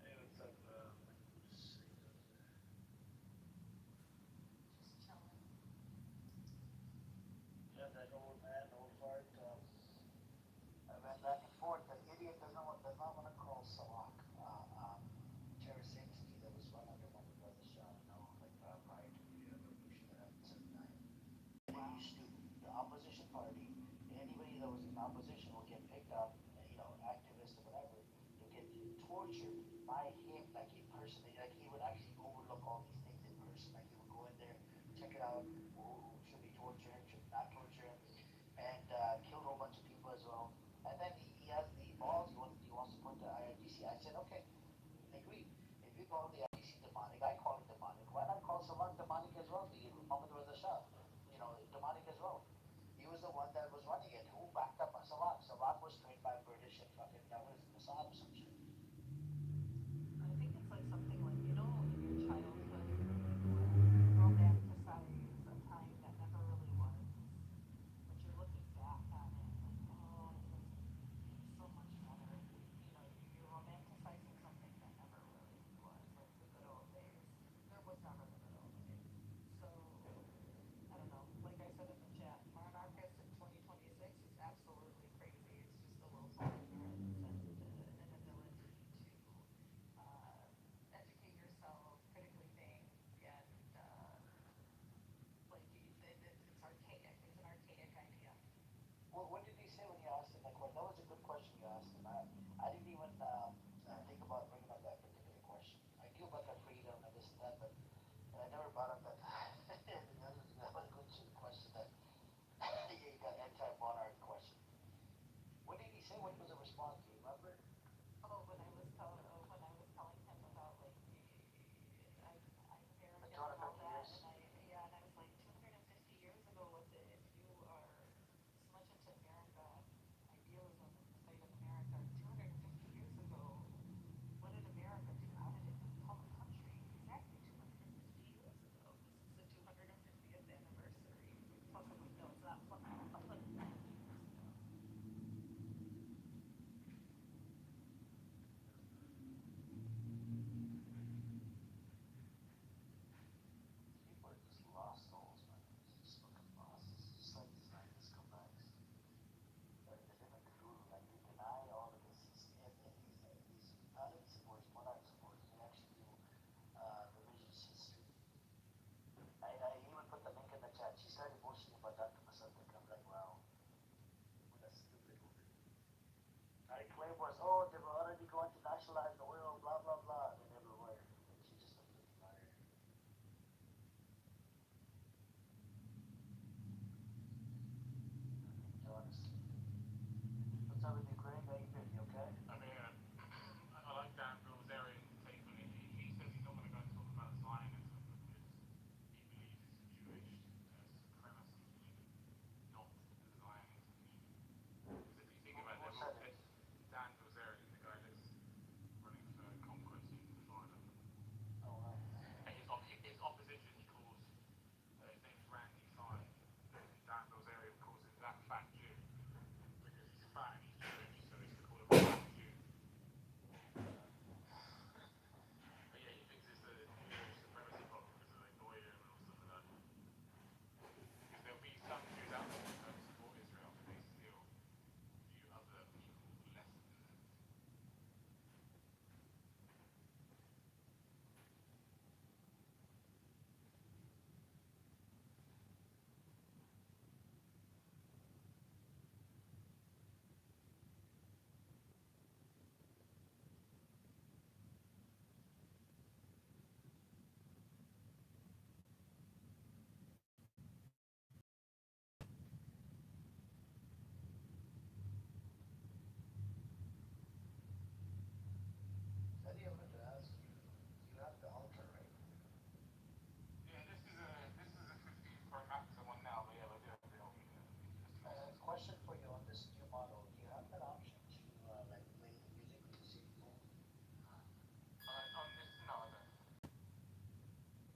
Hey, what's up? just chilling. Yeah, that old man, old fart. I went back and forth. The idiot does not want to call Salak Teresinsky that was run under Mohammed Reza Shah, like prior to the revolution that happened in 79. They used to, the opposition party, anybody that was in opposition will get picked up, activists or whatever, they'll get tortured by him, like in person. Like he would actually overlook all these things in person. Like he would go in there, check it out, who should be tortured, should not torture him, and killed a whole bunch of people as well. And then he has the balls, he wants to put the IRGC. I said, okay, agreed. If you call the IRGC demonic, I call it demonic. Why not call someone demonic as well? The Muhammad Reza Shah, demonic as well. He was the one that was running it. Who backed up Salak? Salak was trained by British and fucking that was Mossad or some shit. I think it's like something like, in your childhood, you romanticize a time that never really was, but you're looking back at it like, oh, it was so much better. You're romanticizing something that never really was, like the good old days. There was never the good old days. So Our claim was, oh, they were already going to nationalize the oil, blah blah blah. They never were. She just a freaking liar. Honestly. What's up with you, Craig? How you been? You okay? I mean, I like Dan Bilzerian's take on it. He says he's not going to go and talk about Zionism because he believes it's a Jewish supremacy movement, not the Zionism movement. Because if you think about it, Who said it? Dan Bilzerian, the guy that's running for Congress in Florida, Oh, wow. and his opposition he calls, his name's Randy Fine, and Dan Bilzerian calls him that fat Jew because he's fat and he's Jewish, so he's to call him a fat Jew. But yeah, he thinks it's a Jewish supremacy problem because they annoy him and all stuff like that. Because there'll be some Jews out there that don't support Israel, but they still view other people less than them. Eddie, I wanted to ask you, you have the Ultra, right? Yeah, this is a 15 Pro Max I'm on now, but yeah, I do have the Ultra. Just to mess with. Question for you on this new model. Do you have that option to like play music with the same phone? On this, no, I don't.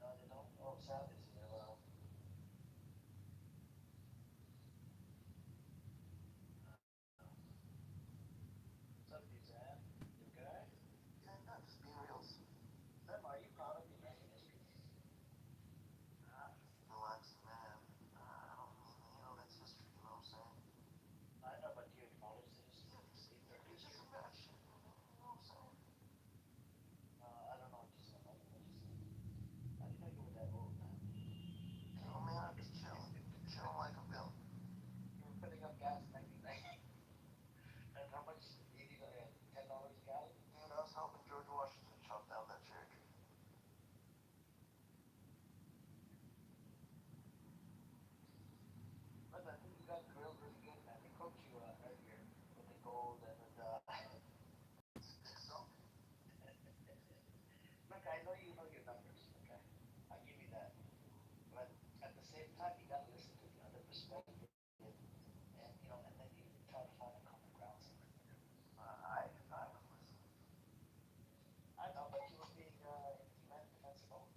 No, they don't. Oh, sad is it? Well, what's up, with you, Sam? You okay? Yeah, no, just being real. Sam, are you proud of the American history? Relax, man. I don't mean, that's history, you know what I'm saying? I know, but do you acknowledge the history? Yeah, It's it's history. just bad shit, you know what I'm saying? I don't know what you're saying. I don't know what you're saying. I didn't know you were that old, man. Yo, man, I'm just chilling like a villain. You were filling up gas in 1990. And how much? $10 a gallon? Dude, I was helping George Washington chop down that cherry tree. But I think you got grilled really good, man. They cooked you earlier with the gold and with the. Think so? Look, I know you know your numbers, okay? I give you that. But at the same time, you gotta listen to the other perspective, and then you try to find a common ground somewhere. I was listening. I know, but you were being defensive only.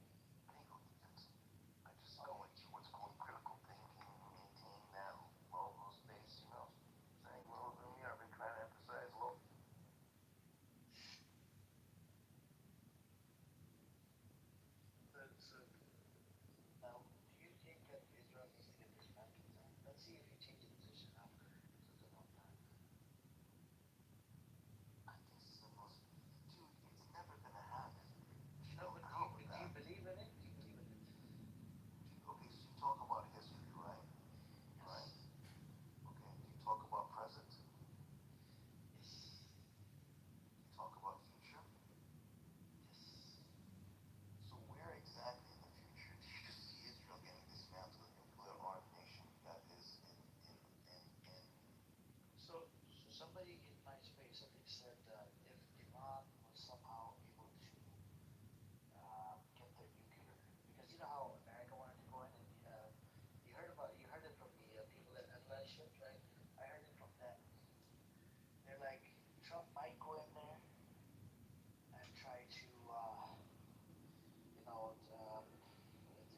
I ain't go defensive. I just go into what's called critical thinking, maintain that logo space, you know? Saying, well, I've been trying to emphasize low. So, now, do you think that Israel needs to get dismantled? Let's see if you change the position after such a long time. I think this is the most, dude, it's never gonna happen. No, but do you believe in it? Do you believe in it? Okay, so you talk about history, right? Right. Yes. Okay, do you talk about present? Yes. Do you talk about future? Yes. So where exactly in the future do you see Israel getting dismantled, a nuclear armed nation that is in So somebody in my space, I think, said that if Iran was somehow able to get their nuclear, because you know how America wanted to go in, and you heard it from the people that analyze shit, right? I heard it from them. They're like, Trump might go in there and try to, to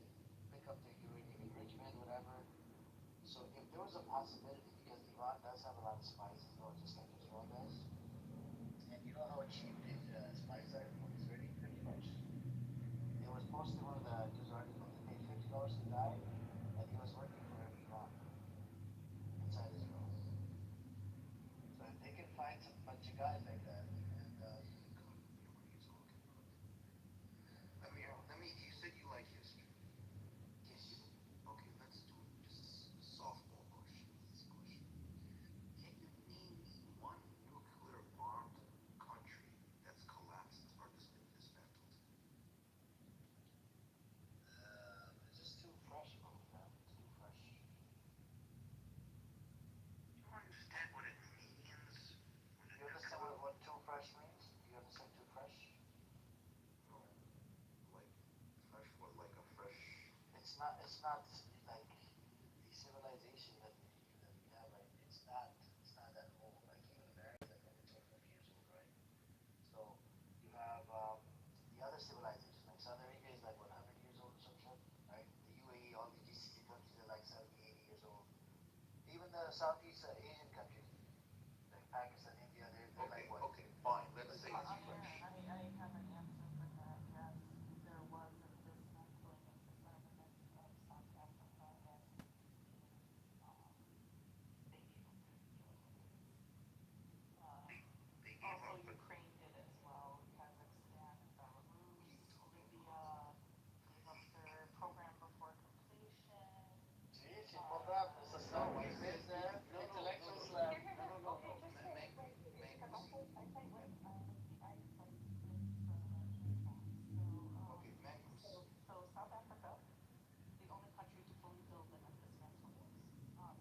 pick up their uranium enrichment, whatever. So if there was a possibility, because Iran does have a lot of spies as well, just like Israel does, and you know how cheap these spies are from Israeli? $50. It was posted one of the news articles. They paid $50 to guy, and he was working for Iran inside Israel. So if they can find some bunch of guys like that, and what are you talking about? I don't know. You said you like history. Yes. Okay, let's do it. Just a softball question, easy question. Can you name me one nuclear it's not like the civilization that we have, right? It's not that old. Like even America is like over 1,200 years old, right? So you have the other civilizations, like Saudi Arabia is like what 100 years old or some shit, right? The UAE, all the GCC countries are like 70, 80 years old. Even the Southeast Asian countries, like Pakistan, India, they're like Okay, what? okay, fine. Let's Like say six it's years. fresh. I have an answer for that. Yes, there was a dismantling of the government of South Africa as it became they gave up They, their they gave also, up, but Ukraine did as well. Kazakhstan and what are Belarus, you talking about? Libya gave up their program before completion. See, she pulled up. This is so Is white this face there. no no no Intellectual no slap. Here, here, no here. no no Okay, no just wait, wait, because Mango, see, I fight with facts. okay, Mango, So South Africa, the only country to fully build and then dismantle those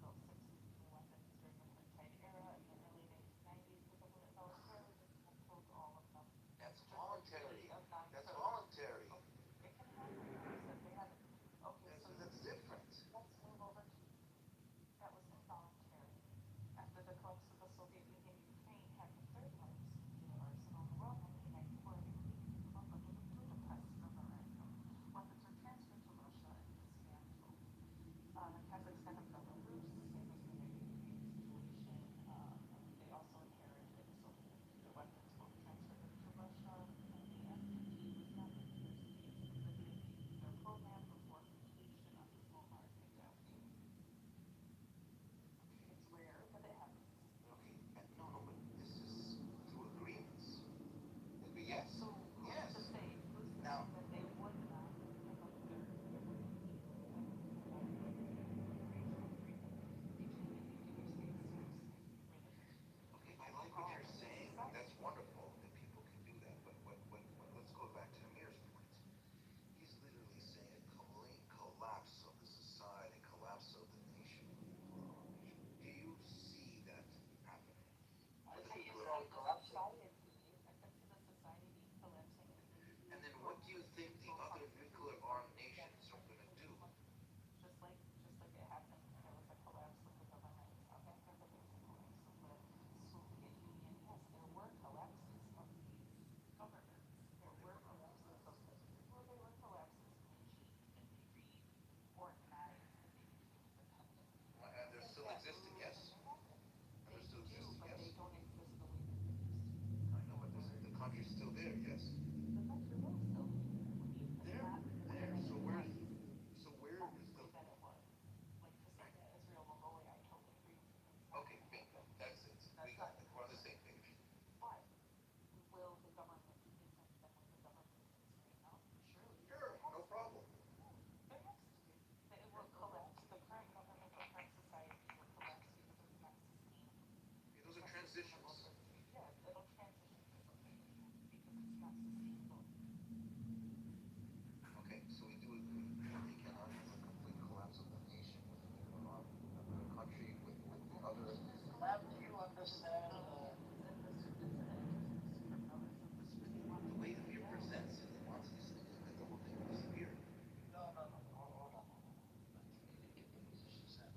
built 6 nuclear weapons during the apartheid era in the early 1990s. The government voluntarily dismantled all of them. that's Just like really voluntary. of nine. That's So voluntary. okay, it can happen. Like I said, they haven't. Okay, so That's different. let's move over to that was involuntary. After the collapse of the Soviet Union, Ukraine had the third largest nuclear arsenal in the world. 1994, they completely gave up under the Budapest Memorandum. Weapons were transferred to Russia and dismantled. Kazakhstan and Belarus, same as the 1988 situation. They also inherited Soviet nuclear weapons, both transferred them to Russia, and they asked it to resign its states completely of the nuclear program before completion under Muammar Gaddafi. Okay, It's rare, but it happens. okay. No, no, but this is through agreements. Yes, So yes. who's to say Now, that they would not give up their nuclear weapons if that was an arrangement agreement between the nuclear states to relinquish okay, nuclear I like what you're power? saying. That's Society. wonderful that people can do that. But let's go back to Amir's point. He's literally saying a complete collapse of the society, collapse of the nation, of the nuclear armed nation. Do you see that happening? I For the think I it's nuclear see called armed the nation? collapsing. society. I can see the society collapsing and And then individuals what do you going think the into a other country nuclear armed that nations are going to do? just like it happened. There was a collapse of the government in South Africa. There was a collapse of the Soviet Union. Yes, there were collapses of these governments. There Well, they were were not collapses of collapses. well, they were collapses and they changed and they reorganized and they became independent. And they're Yes, still that existing, moves and yes? they happen. And They they're still do, existing, but yes? they don't exist the way that they used to exist. I know, but the country's still there, yes? The country will still be there. It's There, not the way there. that So it where's, was. so where Not is the the? way that it was. Like to say Right. that Israel will go away, I totally agree with you. It's not Okay, gonna bingo. happen. That's it. We That's got not it. gonna We're on the happen. same page. But will the government isn't then when the government is right now? Surely yes, Sure, there has no to be. problem. There has to be. That it will collapse. The current government, the current society will collapse because it's not sustainable. Okay, those It's are not sustainable transitions. for the future. Yeah, it'll transition to something different because it's not sustainable. Okay, so we do agree that they cannot have a complete collapse of the nation with a nuclear armed country with the other. Ma'am, do you understand? The way Amir presents it, he wants this, that the whole thing will disappear. No, no, no. Hold on. Let me give the position, Sam.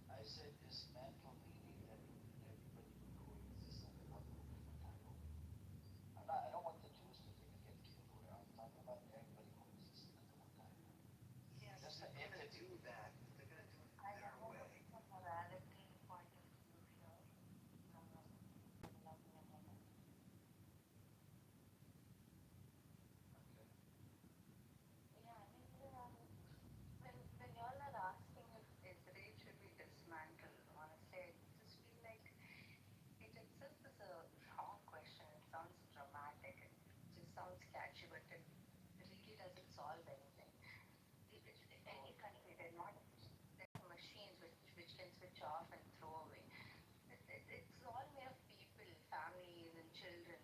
I said dismantle meaning that everybody would coexist under one roof for time only. I don't want the Jews to think and get killed. I'm talking about everybody coexisting under one time. Yes, Just they're the gonna entity. do that, but they're gonna do it I their never way. looked from morality point of view here. Loving a woman. Okay. Yeah, I mean, when y'all are asking if Israel should be dismantled, honestly, I just feel like it itself is a wrong question. It sounds dramatic. It just sounds catchy, but it really doesn't solve anything. Any country, they're not machines which can switch off and throw away. It's all made of people, families, and children.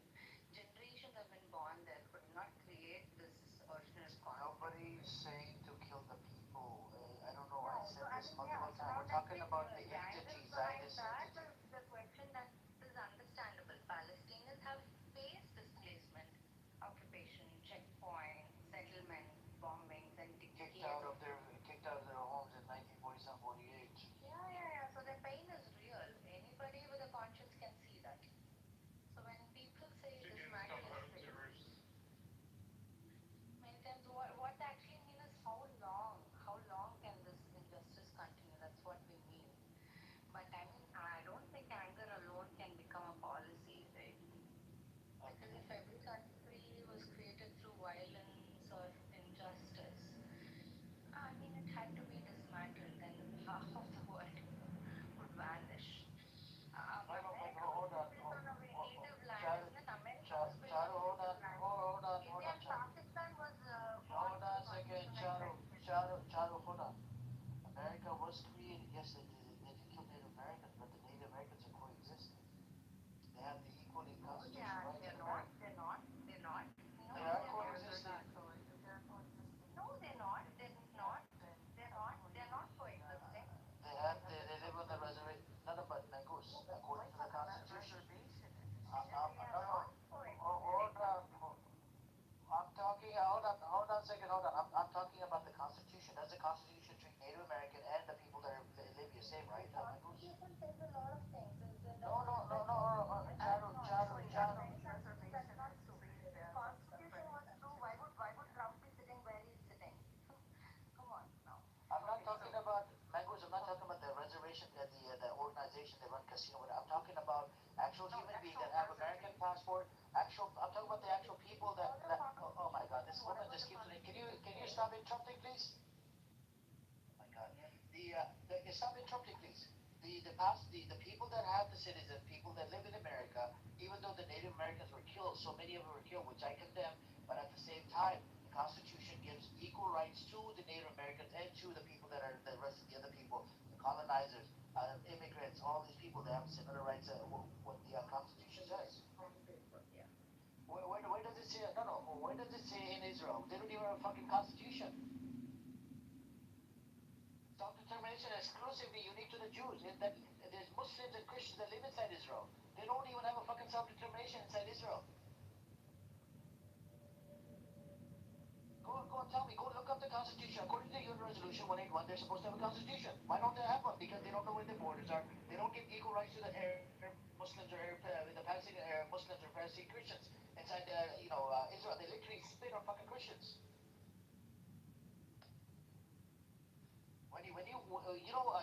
Generations have been born there, could not create this original conflict. Nobody's saying to kill the people. I don't know. I No, so said I this mean, yeah, multiple so times. now We're that talking the, about the the angle entity, behind Zionist that, entity. the question that is understandable. Palestinians have faced displacement, occupation, checkpoints, settlements, bombings, and Kicked years out of of their kicked Because if every country was created through violence or injustice, I mean, it had to be dismantled, then half of the world would vanish. No, but America was hold on, built on a very native land, Charu, isn't it? America was built on Charu, a hold on, native land. hold India on, and Charu. Pakistan was born Hold on through a second, non-human rights. Charu, hold on. America was created, yes, they did kill Native Americans, but the Native Americans are coexisting. They have the equally No, they constitutional are. rights They're in not. America. They're not. They're not. No, They are they're not. coexisting. They're coexisting. No, they're not. They're not. Then They're not. They're not Uh, coexisting. they live on the reservation. None but Mangoose, according to the Constitution. reservation. They are No, no. not coexisting. I'm talking. Hold on a second. Hold on. I'm talking about the Constitution. Does the Constitution treat Native American and the people that live here same, right? The Constitution says a lot of things. It No, no, doesn't no, no. That's not true. Charu. Many countries, that's not true. If the Constitution was true, why would Trump be sitting where he's sitting? Come on now. I'm not talking about Mangoes. I'm not talking about the reservation, the organization that run casino. I'm talking about actual human beings that have American passport. I'm talking about the actual people oh my God, this woman just keeps. Can you stop interrupting, please? Oh my God, stop interrupting, please. The people that have the citizen, people that live in America, even though the Native Americans were killed, so many of them were killed, which I condemn. But at the same time, the Constitution gives equal rights to the Native Americans and to the people that are the rest of the other people, the colonizers, immigrants, all these people that have similar rights. What the Constitution says. Yeah. Where does it say? No, no. Where does it say in Israel? They don't even have a fucking constitution. Self-determination is exclusively unique to the Jews. That there's Muslims and Christians that live inside Israel. They don't even have a fucking self-determination inside Israel. Go and tell me. Go look up the Constitution. According to the UN Resolution 181, they're supposed to have a constitution. Why don't they have one? Because they don't know where their borders are. They don't give equal rights to the Arab Muslims or the Palestinian Arab Muslims or Palestinian Christians inside Israel. They literally spit on fucking Christians.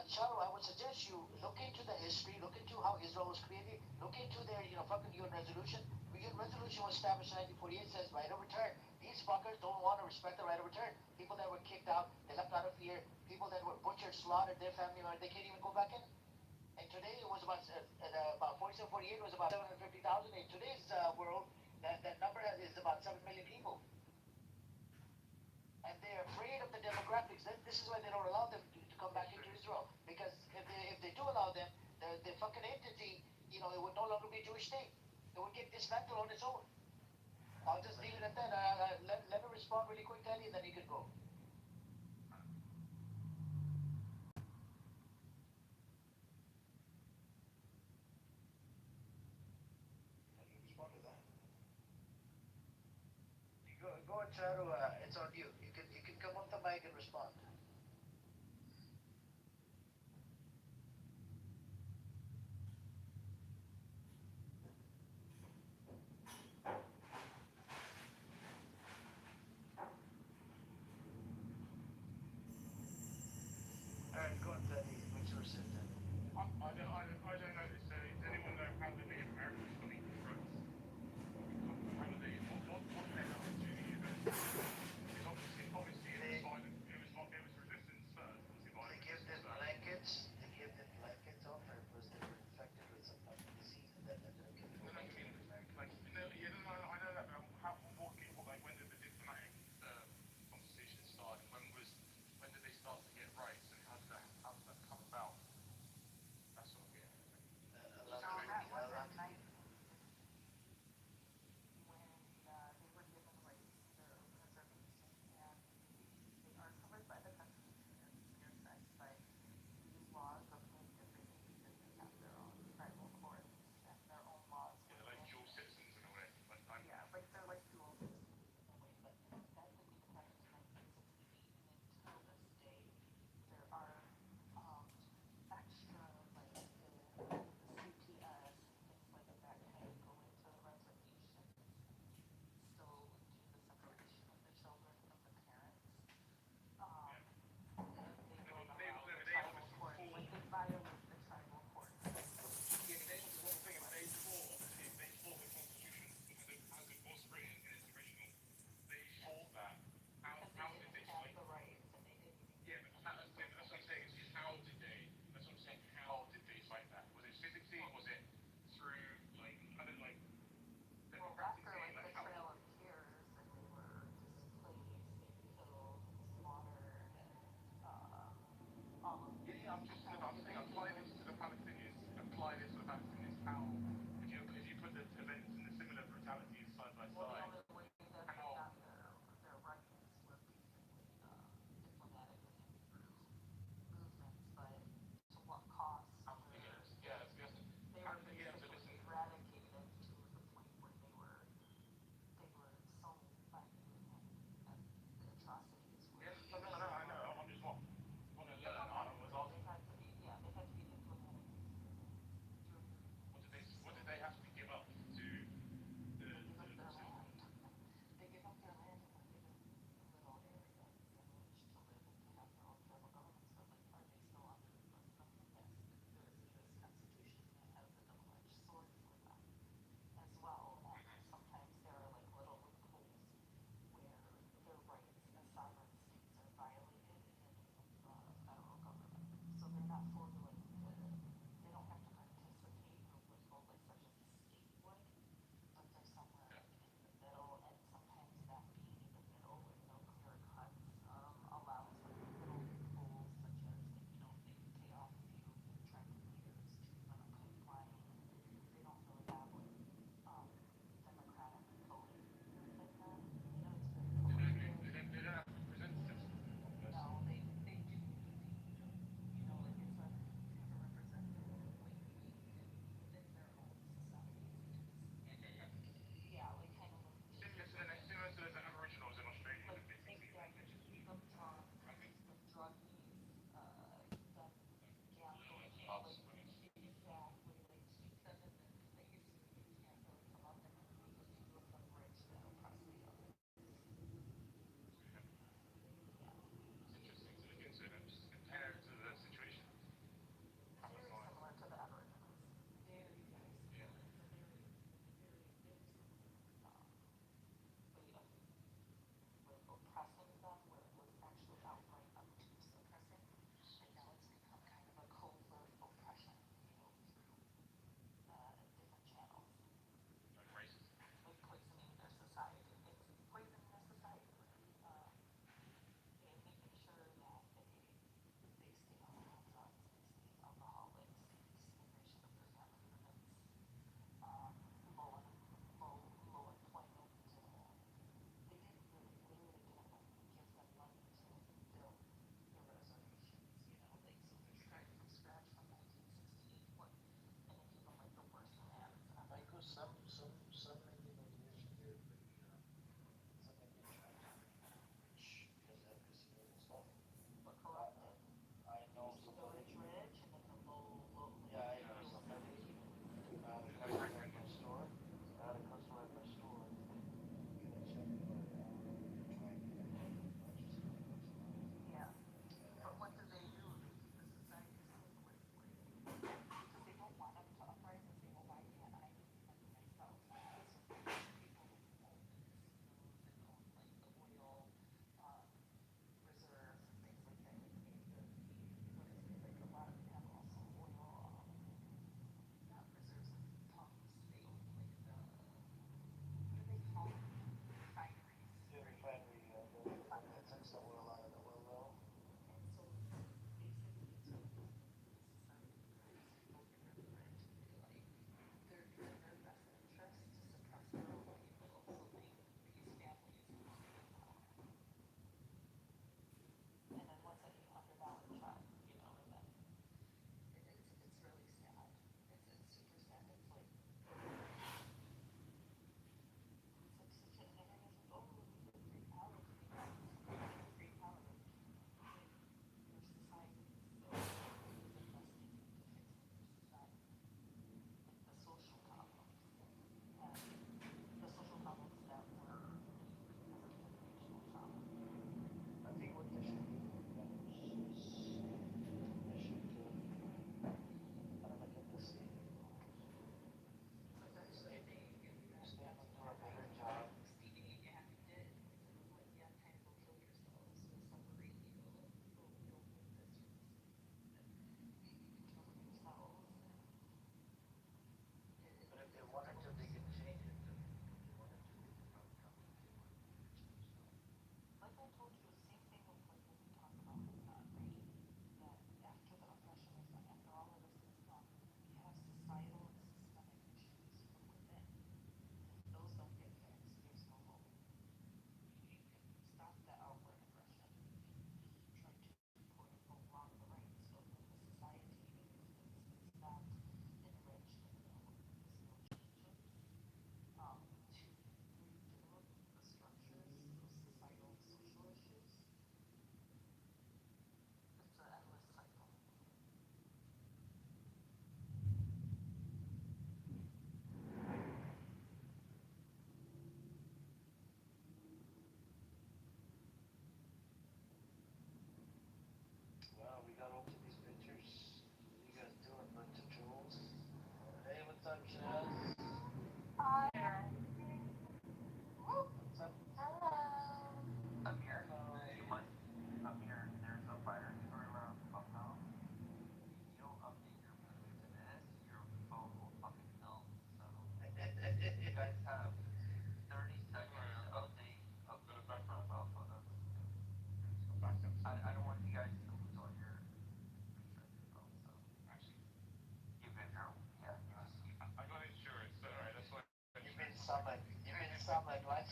Charo, I would suggest you look into the history, look into how Israel was created, look into their, fucking UN resolution. The UN resolution was established in 1948, says right of return. These fuckers don't want to respect the right of return. People that were kicked out, they left out of fear. People that were butchered, slaughtered, their family members, they can't even go back in. And today it was about 47, 48 was about 750,000. In today's world, that number is about 7 million people. And they're afraid of the demographics. This is why they don't allow them to come back into Israel. Because if they do allow them, the fucking entity, it would no longer be a Jewish state. It would get dismantled on its own. I'll just leave it at that. Let me respond really quick, Danny, and then you can go. How do you respond to that? Go and try to. It's on you. You can come off the mic and respond. All right, go on, Danny. What's your say, Danny? I don't know this. Does anyone know how the Native Americans got equal rights? How do they? What led up to the university? It's obviously in the silent. It was like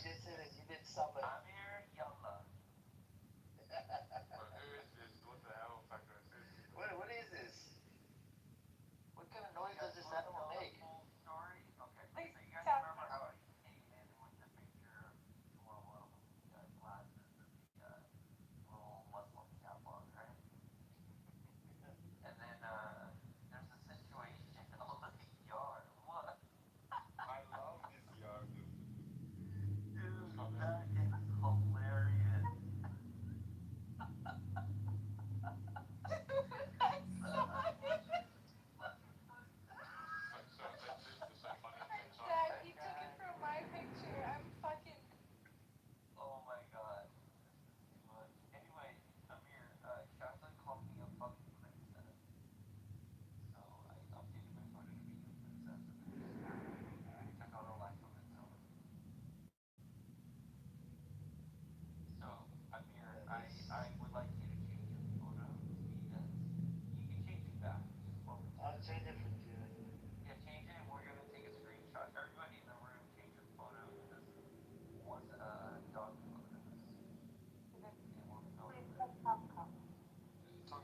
She said you did summon. Amir, yalla. But who is this? What the hell, Tucker? Seriously. What is this? What kind of noise does this animal make? Full story? Okay. Like, So you guys Tucker. remember how I came in with the picture, well, the glasses and the little Muslim cap on, right? And then there's a situation on the yard. What? I love this yard, dude. Dude, that is hilarious. So this is so funny. So Dad, you took it from my picture. I'm fucking. oh my god, this is too much. Anyway, Amir, Shasta called me a fucking princess. So I updated my photo to be a princess, and it just took on a life of its own. So Amir, I would like you to change your photo to be this. You can change it back over I'll time. change it for you. Yeah, change it. We're gonna take a screenshot. Everybody in the room, change your photo to this one dog photo. And we'll fill you in. Talk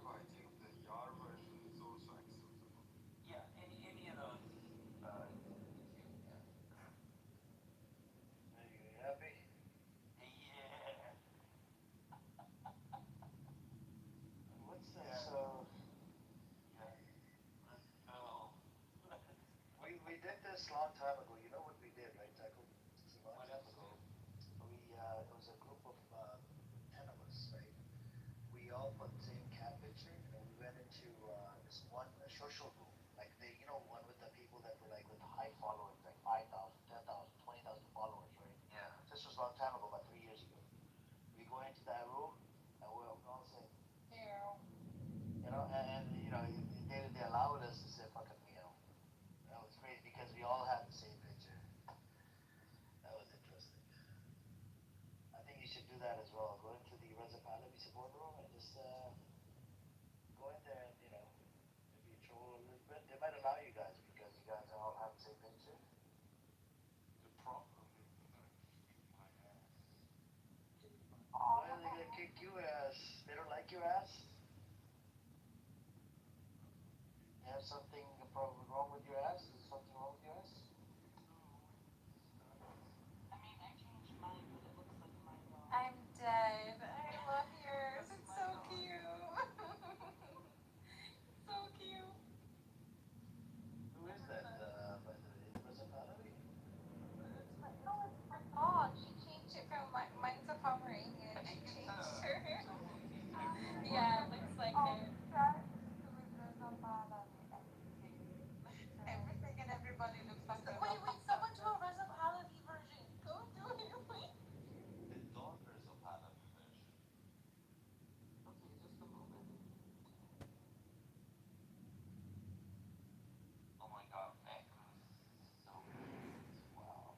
about I think the yard version is also acceptable. Yeah, any of those you can change. Yeah. Are you happy? Yeah. What's that? Yeah. So Yeah. Let's go. we did this a long time ago. You know what we did, right, Taco? It's a long What time did you ago. do? We it was a group of 10 of us, right? We all put the same cat picture, and we went into this one social group, like one with the people that were like with high followings, like 5,000, 10,000, 20,000 followers, right? Yeah. This was a long time ago, about 3 years ago. We go into that room, and we're all saying, meow. They allowed us to say fucking meow. That was great because we all had the same picture. That was interesting. I think you should do that as well. Go into the Reza Pahlavi support room and just go in there and maybe troll a little bit. They might allow you guys because you guys all have the same picture. The problem is they're gonna kick my ass. Why are they gonna kick you ass? They don't like your ass. They have something wrong with your ass? Is there something wrong with your ass? I mean, I changed mine, but it looks like mine wrong. I'm dead. I love yours. It's so cute. So cute. Who is that, by the way? Reza Pahlavi? No, it's my dog. She changed it from mine's a Pomeranian. I She think it's changed her. it's a Maltese mix. Yeah, it looks like it. Everything and everybody looks like it. Wait, someone do a Reza Pahlavi version. Go do it, please. The daughters of Pahlavi version. Okay, just a moment. Oh my god, Becca's so cute. Wow.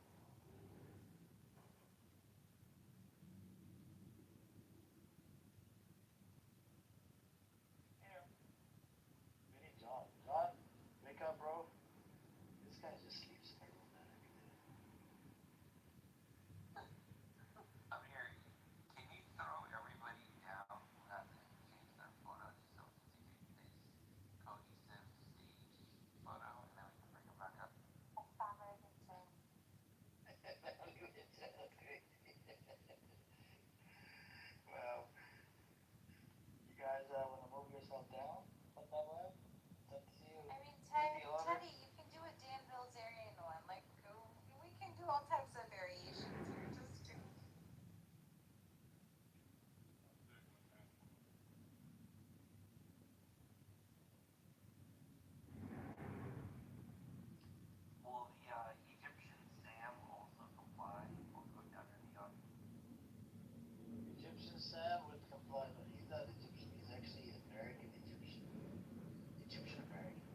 Here. We need John. John, wake up, bro. This guy just sleeps in the room, man, every day. Amir, can you throw everybody down who hasn't changed their photos so we can take this cohesive stage photo and then we can bring it back up? That's great. Well, you guys want to move yourself down on that one? It's up to you. I mean, The order. Teddy, you can do a Dan Bilzerian one. Like, we can do all types of variations here. Just do. Will the Egyptian Sam also comply? We'll go down in the audience. Egyptian Sam would comply, but he's not Egyptian. He's actually American Egyptian. Egyptian American.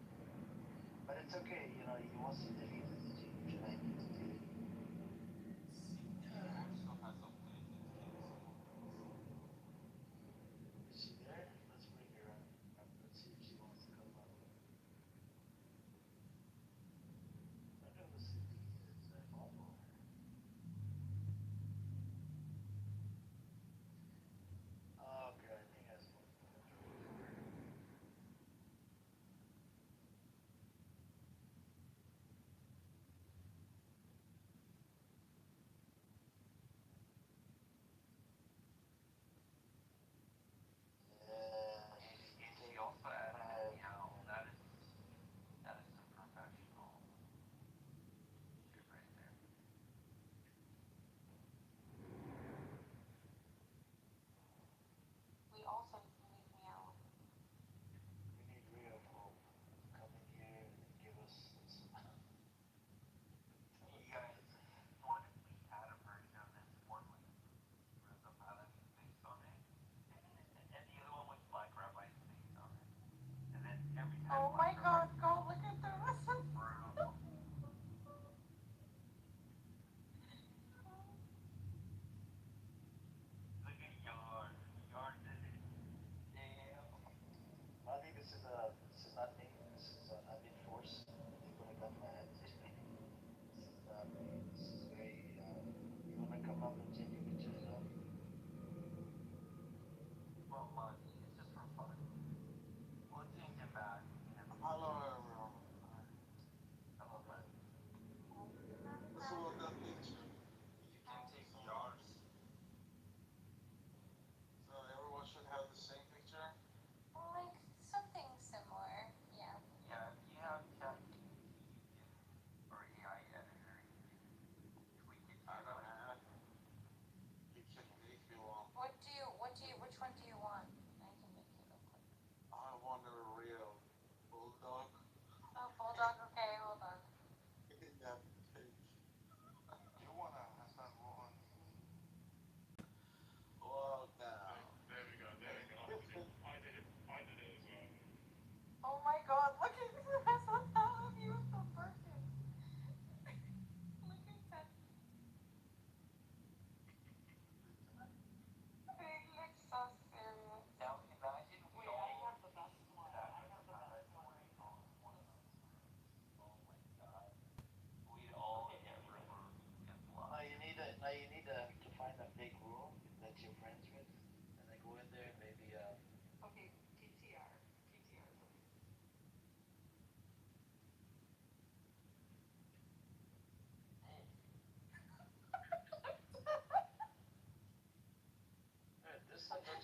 But it's okay, he wants to delete his Egyptian identity. See, he also has a win against Maltese. Is she there? Let's bring her up. Let's see if she wants to come up. I know who Cindy is. I follow her.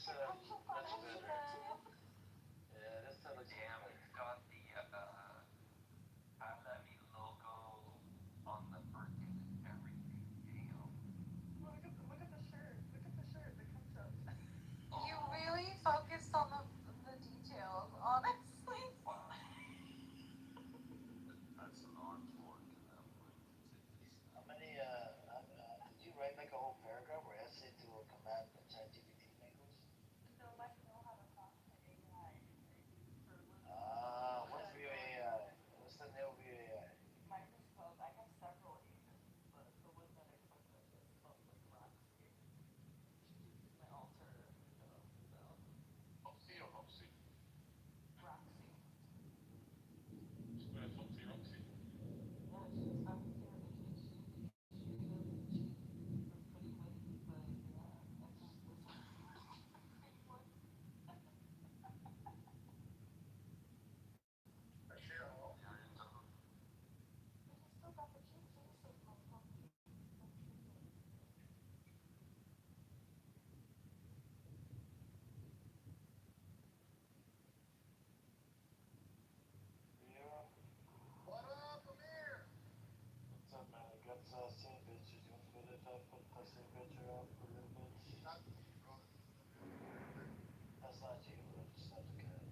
That's better. Yeah, that's so much Damn, better. it's got the Pahlavi logo on the freaking everything. Damn. Look at the shirt. Look at the shirt that comes up. You Oh, really focused on the details, honestly. wow. That's an artwork and I'm going to take this How now. many, did you write like a whole paragraph or essay to command ChatGPT Nichols? No, like know how to talk to AI that I use for living. What's View AI? What's the new View AI? Microsoft. I have several agents, but the one that I fuck with is called like Roxy, which is my alter ego. So Foxy or Roxy? Roxy. Foxy Roxy. Yeah, she's talking to her agent. She does she was putting weight, but yeah, I think this one's pretty one. Yeah, you totally. But you still got the cute faces, Michael. The cute faces. View? What's up, man? I got same pictures. You want to put it up? Put the same picture up a little bit. That's not you. That's not the cat.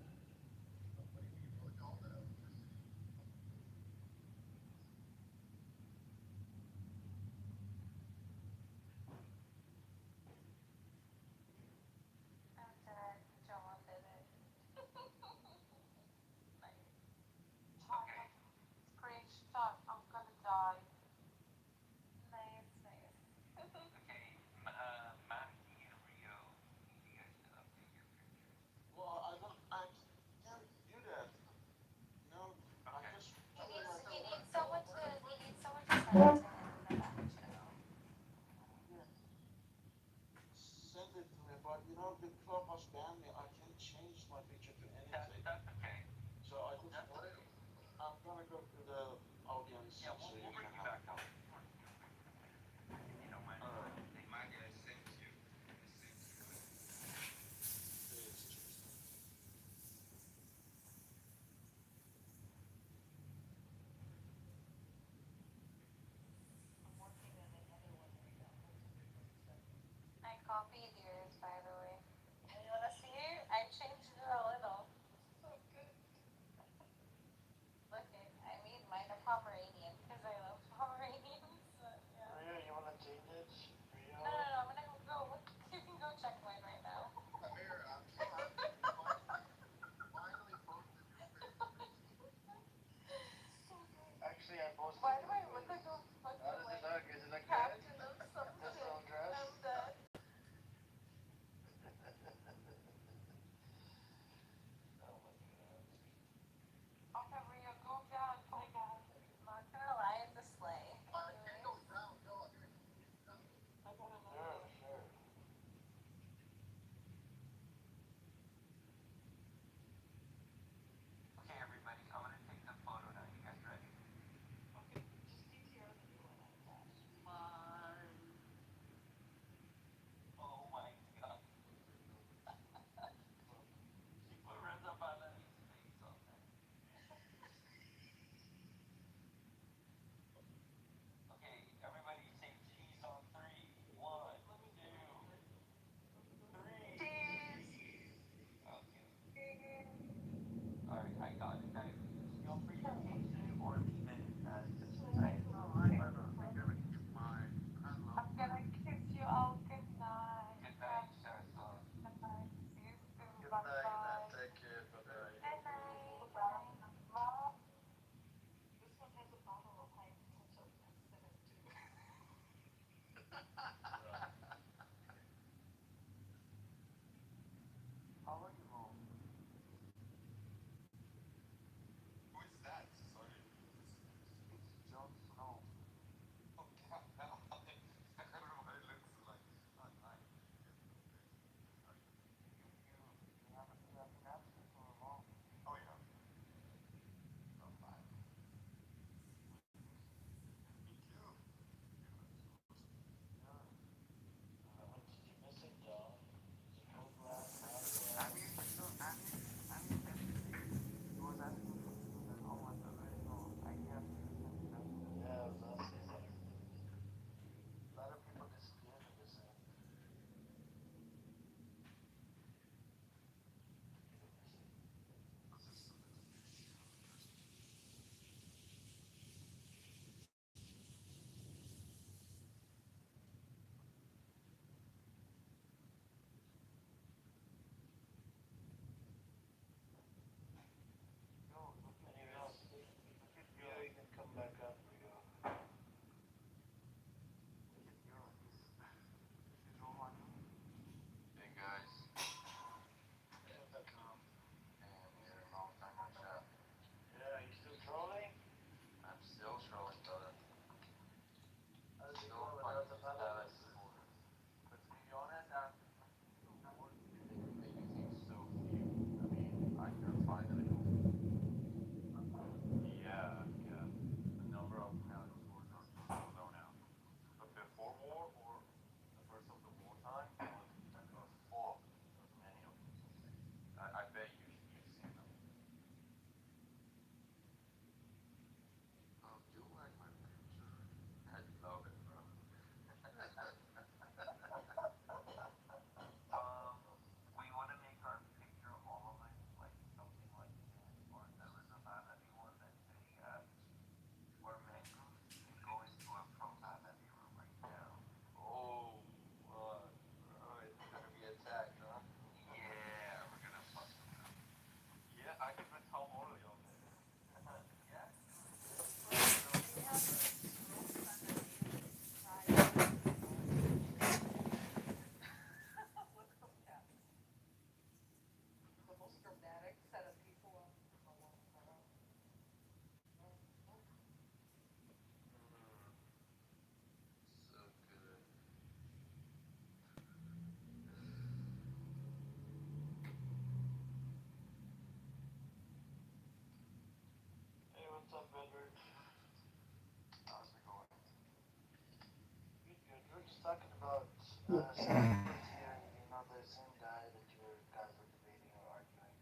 After John did it. Nice. Okay. Chaka. Great shot. I'm gonna die. Nice, nice. Okay, Mahdi and Rio, you guys can update your pictures. Well, I can't do that. You know, I Okay. just He put in needs my he phone. needs someone to he needs someone to send it to him in the back channel. Yeah, send it to me, but you know, the clubhouse banned me. I can't change my picture to anything. That's okay. So I just, That's okay. I'm gonna go to the audience Yeah, so we'll you bring can you have it. back up. We'll bring you back up, if you don't mind. All right. Thank you. Maggie, I sent you. I sent you it. Today is Tuesday. I'm working on another one right now. Multiple study. I copied yours, by the way. You wanna see? I changed it a little. So good. Look it. I made mine a Pomeranian because I love talking about Sanford here, you know, the same guy that you guys were debating or arguing.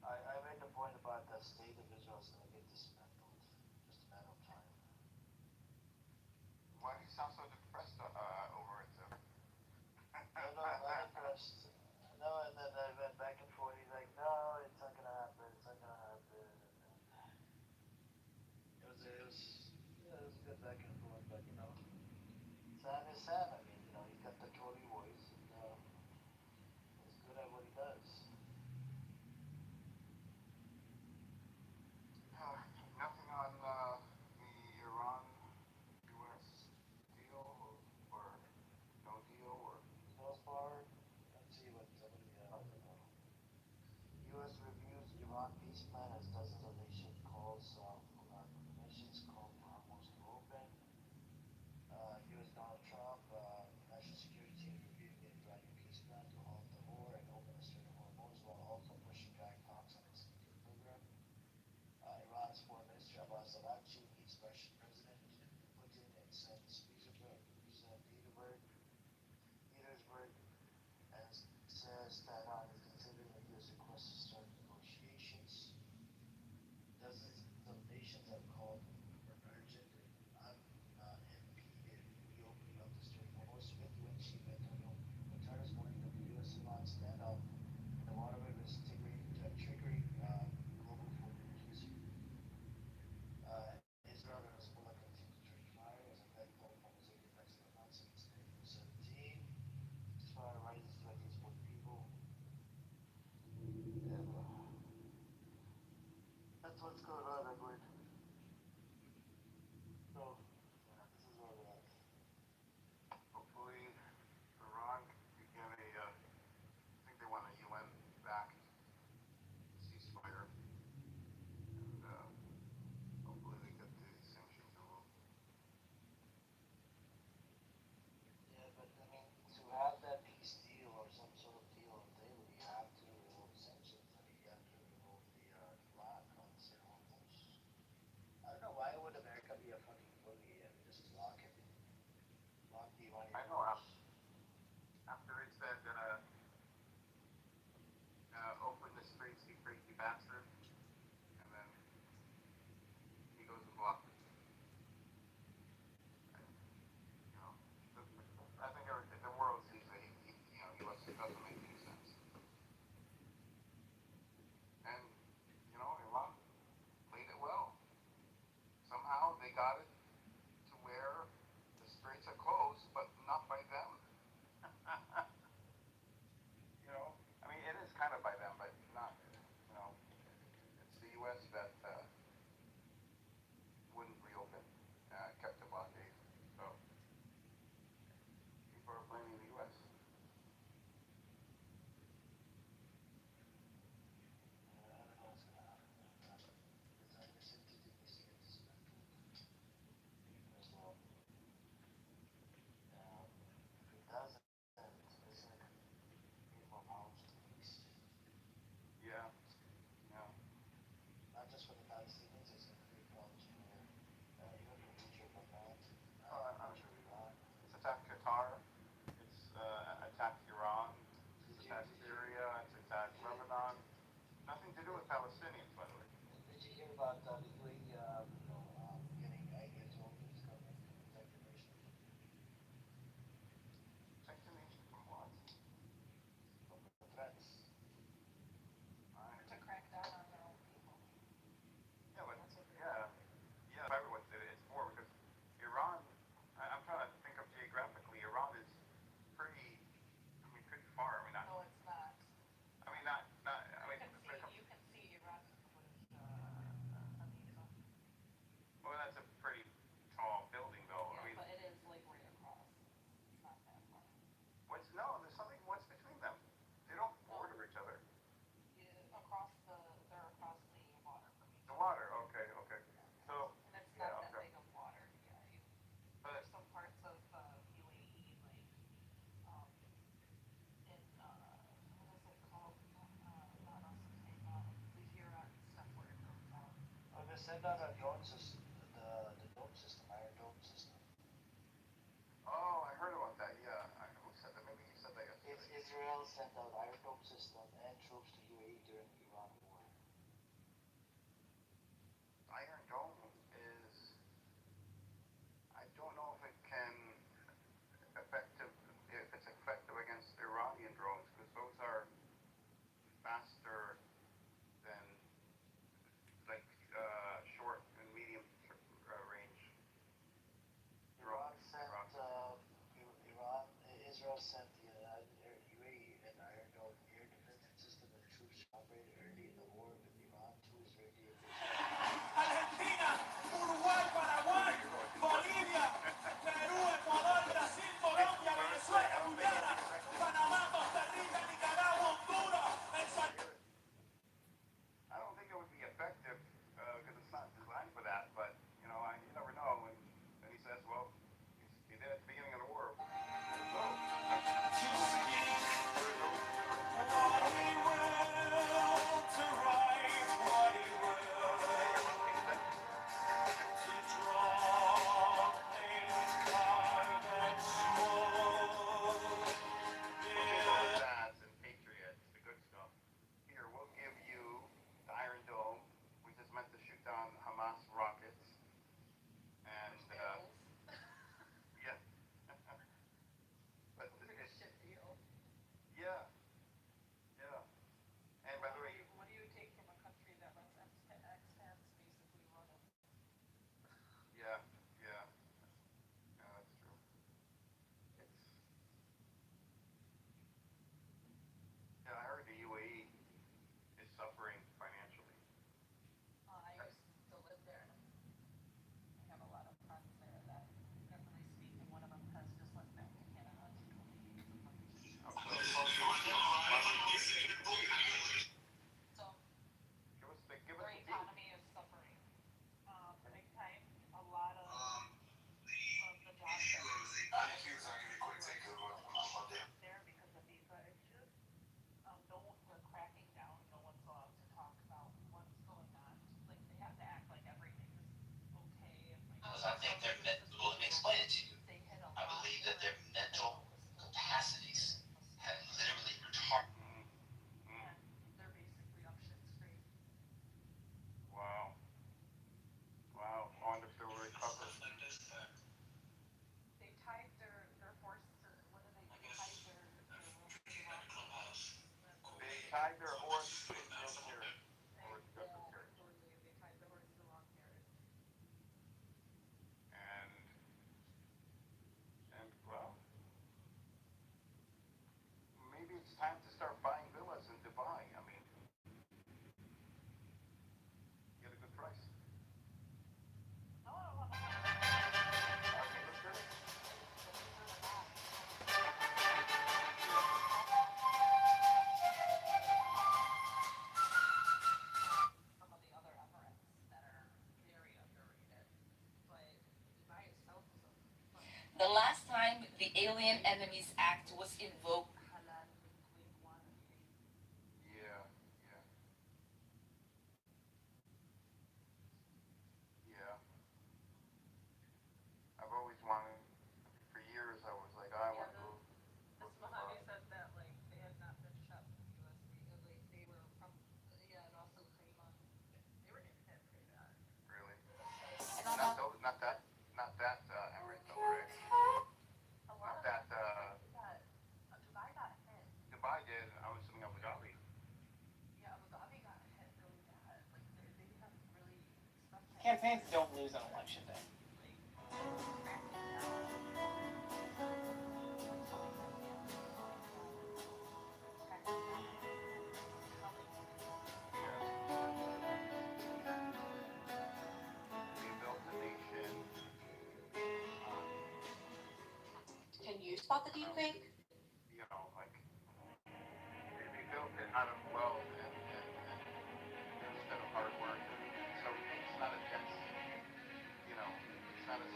I made the point about the state of Israel is going to get dismantled, just a matter of time. Why do you sound so depressed over it, though? No, no, I'm not impressed. No, and then I went back and forth. He's like, no, it's not going to happen. It's not going to happen. It was a good back and forth, but you know, Sam is Sam. I mean, you know, he's got the trolley voice, and he's good at what he does. Nothing on the Iran-U.S. deal, or no deal, or So far, let's see what somebody, I don't know. U.S. reviews Iran peace plan as dozens of nations call for Hormuz to open. U.S. Donald Trump, national security team reviewing the Iranian peace plan to halt the war and open the Strait of Hormuz while also pushing back talks on its nuclear program. Iran's Foreign Minister Abbas Araghchi meets Russian President Putin in St. Petersburg, and says Tehran is considering the U.S. request to start negotiations. Dozens of nations have called for an urgent and unimpeded reopening of the Strait of Hormuz, with UN Chief Antonio Guterres warning that the U.S.-Iran standoff in the waterway risks triggering global food emergency. Israel and Hezbollah continue to trade fire as a backbone from Israeli attacks in Lebanon since April 17. Ceasefire rises threat hits both people. And that's what's going on, Edward. So, this is where we're at. hopefully Iran can get I think they want a UN-backed ceasefire, and hopefully they get the sanctions removed. Yeah, but I mean, to have that peace deal or some sort of deal on the table, you have to remove sanctions. I mean, you have to remove the Iran from the Strait of Hormuz. I don't know, why would America be a fucking bully and just lock it, lock the Iranian I know ports? after it said open the straits, you crazy bastard, and then he goes and blocks it. You know, I think the world sees that he doesn't make any sense. And Iran played it well. Somehow they got it to where the straits are closed, but not by them. I mean, it is kind of by them, but not. It's the U.S. that wouldn't reopen, kept the blockade. So people are blaming the U.S. I don't know what's gonna happen. I just think it needs to get dismantled as well. If it doesn't, it's gonna create more problems to the East. Yeah, yeah. Not just for the Palestinians, it's going to create problems for even for Egypt, Lebanon, I mean, future Iran. it's attacked Qatar. It's attacked Iran. It's Did you attacked did you Syria. It's attacked Lebanon. Nothing to do with Palestinians, by the way. did you hear about the UAE, getting ideas over its government to protect the nation Protect the nation from what? from the threats? I To crack down on their own people. Yeah, but That's what yeah, yeah. That's what it's for, because Iran. I'm trying to think of geographically. Iran is pretty. I mean, pretty far. I mean, not. No, it's not. I mean, not. I mean, You can see Iran with America. well, that's a pretty tall building, though. Yeah, I mean, but it is like right across. It's not that far. there's something. What's between them? They don't border each other. They're across the water from each The other. water. Okay, okay. So And it's yeah, not that okay. big of water. Yeah, But there's some parts of UAE like in what is it called? Not Ras Al Khaimah, Zaheera and stuff where it goes out. Oh, they sent out a drone system, the dome system, Iron Dome system. oh Israel sent out Iron Dome system and troops to UAE during the Iran war? Iron Dome is, I don't know if it can effective, if it's effective against Iranian drones, because those are faster than like short and medium range Iran drones. sent Israel sent the UAE an Iron Dome air defense system and troops to operate early in the war with Iran. Two Israeli officials. Argentina, Uruguay, Paraguay, Bolivia, Perú, Ecuador, Brasil, Colombia, Venezuela, Guyana, Panamá, Costa Rica, Nicaragua, Honduras, El Salvador. I don't think it would be effective because it's not designed for that. But you know, you never know. And then he says, "Well, he did at the beginning of the war." And Patriots, the good stuff. Here, we'll give you the Iron Dome, which is meant to shoot down Hamas rockets. And yeah, but Shit deal. yeah, yeah. And by the way, What do you take from a country that lets expats basically run it? yeah, yeah, yeah, that's true. It's yeah. I heard the UAE is suffering financially. I used to live there, and I have a lot of friends there that whenever they speak, and one of them has just went back to Canada to go be some money. Oh, so give us Their a deal. economy is suffering big time. A lot of the jobs there because of visa issues. They're cracking down. No one's allowed to talk about what's going on. Like they have to act like everything is okay. And, like, Because I think their let me explain it to you. they hit a I lot believe that their where mental capacities have literally retarded. and they're basically up shit's creek. Wow. Wow. I wonder if they'll recover. They tied their horse to what did they tied their rope to the wrong horse. They tied their horse to a military. They tied the horse to the wrong carriage. And well, maybe it's time to start buying villas in Dubai. I mean, get a good price. No, I don't want to. Okay, let's do it. Some of the other Emirates that are very underrated, but Dubai itself is a The last time the Alien Enemies Act was invoked, halal liquid quantity. Yeah, yeah. Yeah. I've always wanted, for years, I was like, I want to go. This Mojave said that like they had not been shot from the U.S. Like they were from and also Cayman. They were getting hit pretty bad. Really? not Not that Emirates, though, right? A lot Not of that, Dubai got hit. Dubai did. I was assuming Abu Dhabi. Yeah, Abu Dhabi got hit really bad. Like they have really stuff. Campaigns don't lose on election day. We built a nation. Can you spot the deep fake? You know, like we built it out of love and instead of hard work. So it's not a test. You know, it's not a. It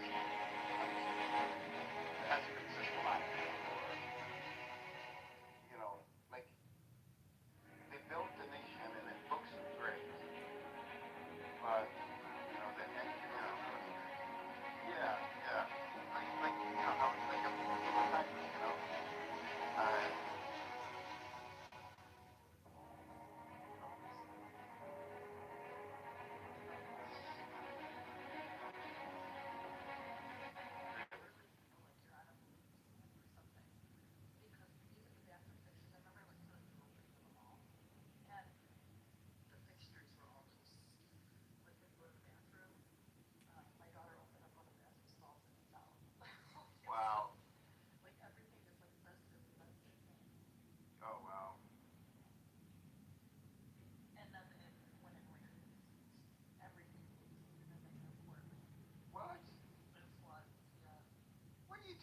hasn't been systemized or you know, like they built the nation and it looks great, but you know, the end, you know, yeah, like you know how like a Texas, you know,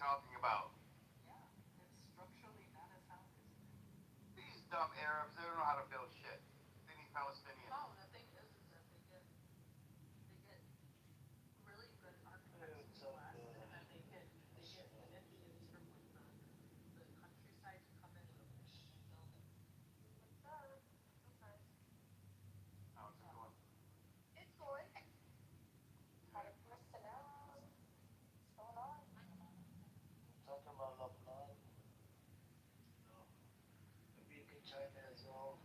talking about? Yeah, it's structurally not as sound, isn't it? These dumb Arabs, they don't know how to build shit. They need Palestinians. No, the thing is that they get really good architects from the West, and then they get Indians from like the countryside to come in and build it. What's up? Okay. How's it going? It's going. Had a personnel. What's going on? Talking about Lebanon, no. Maybe you can chime in as well.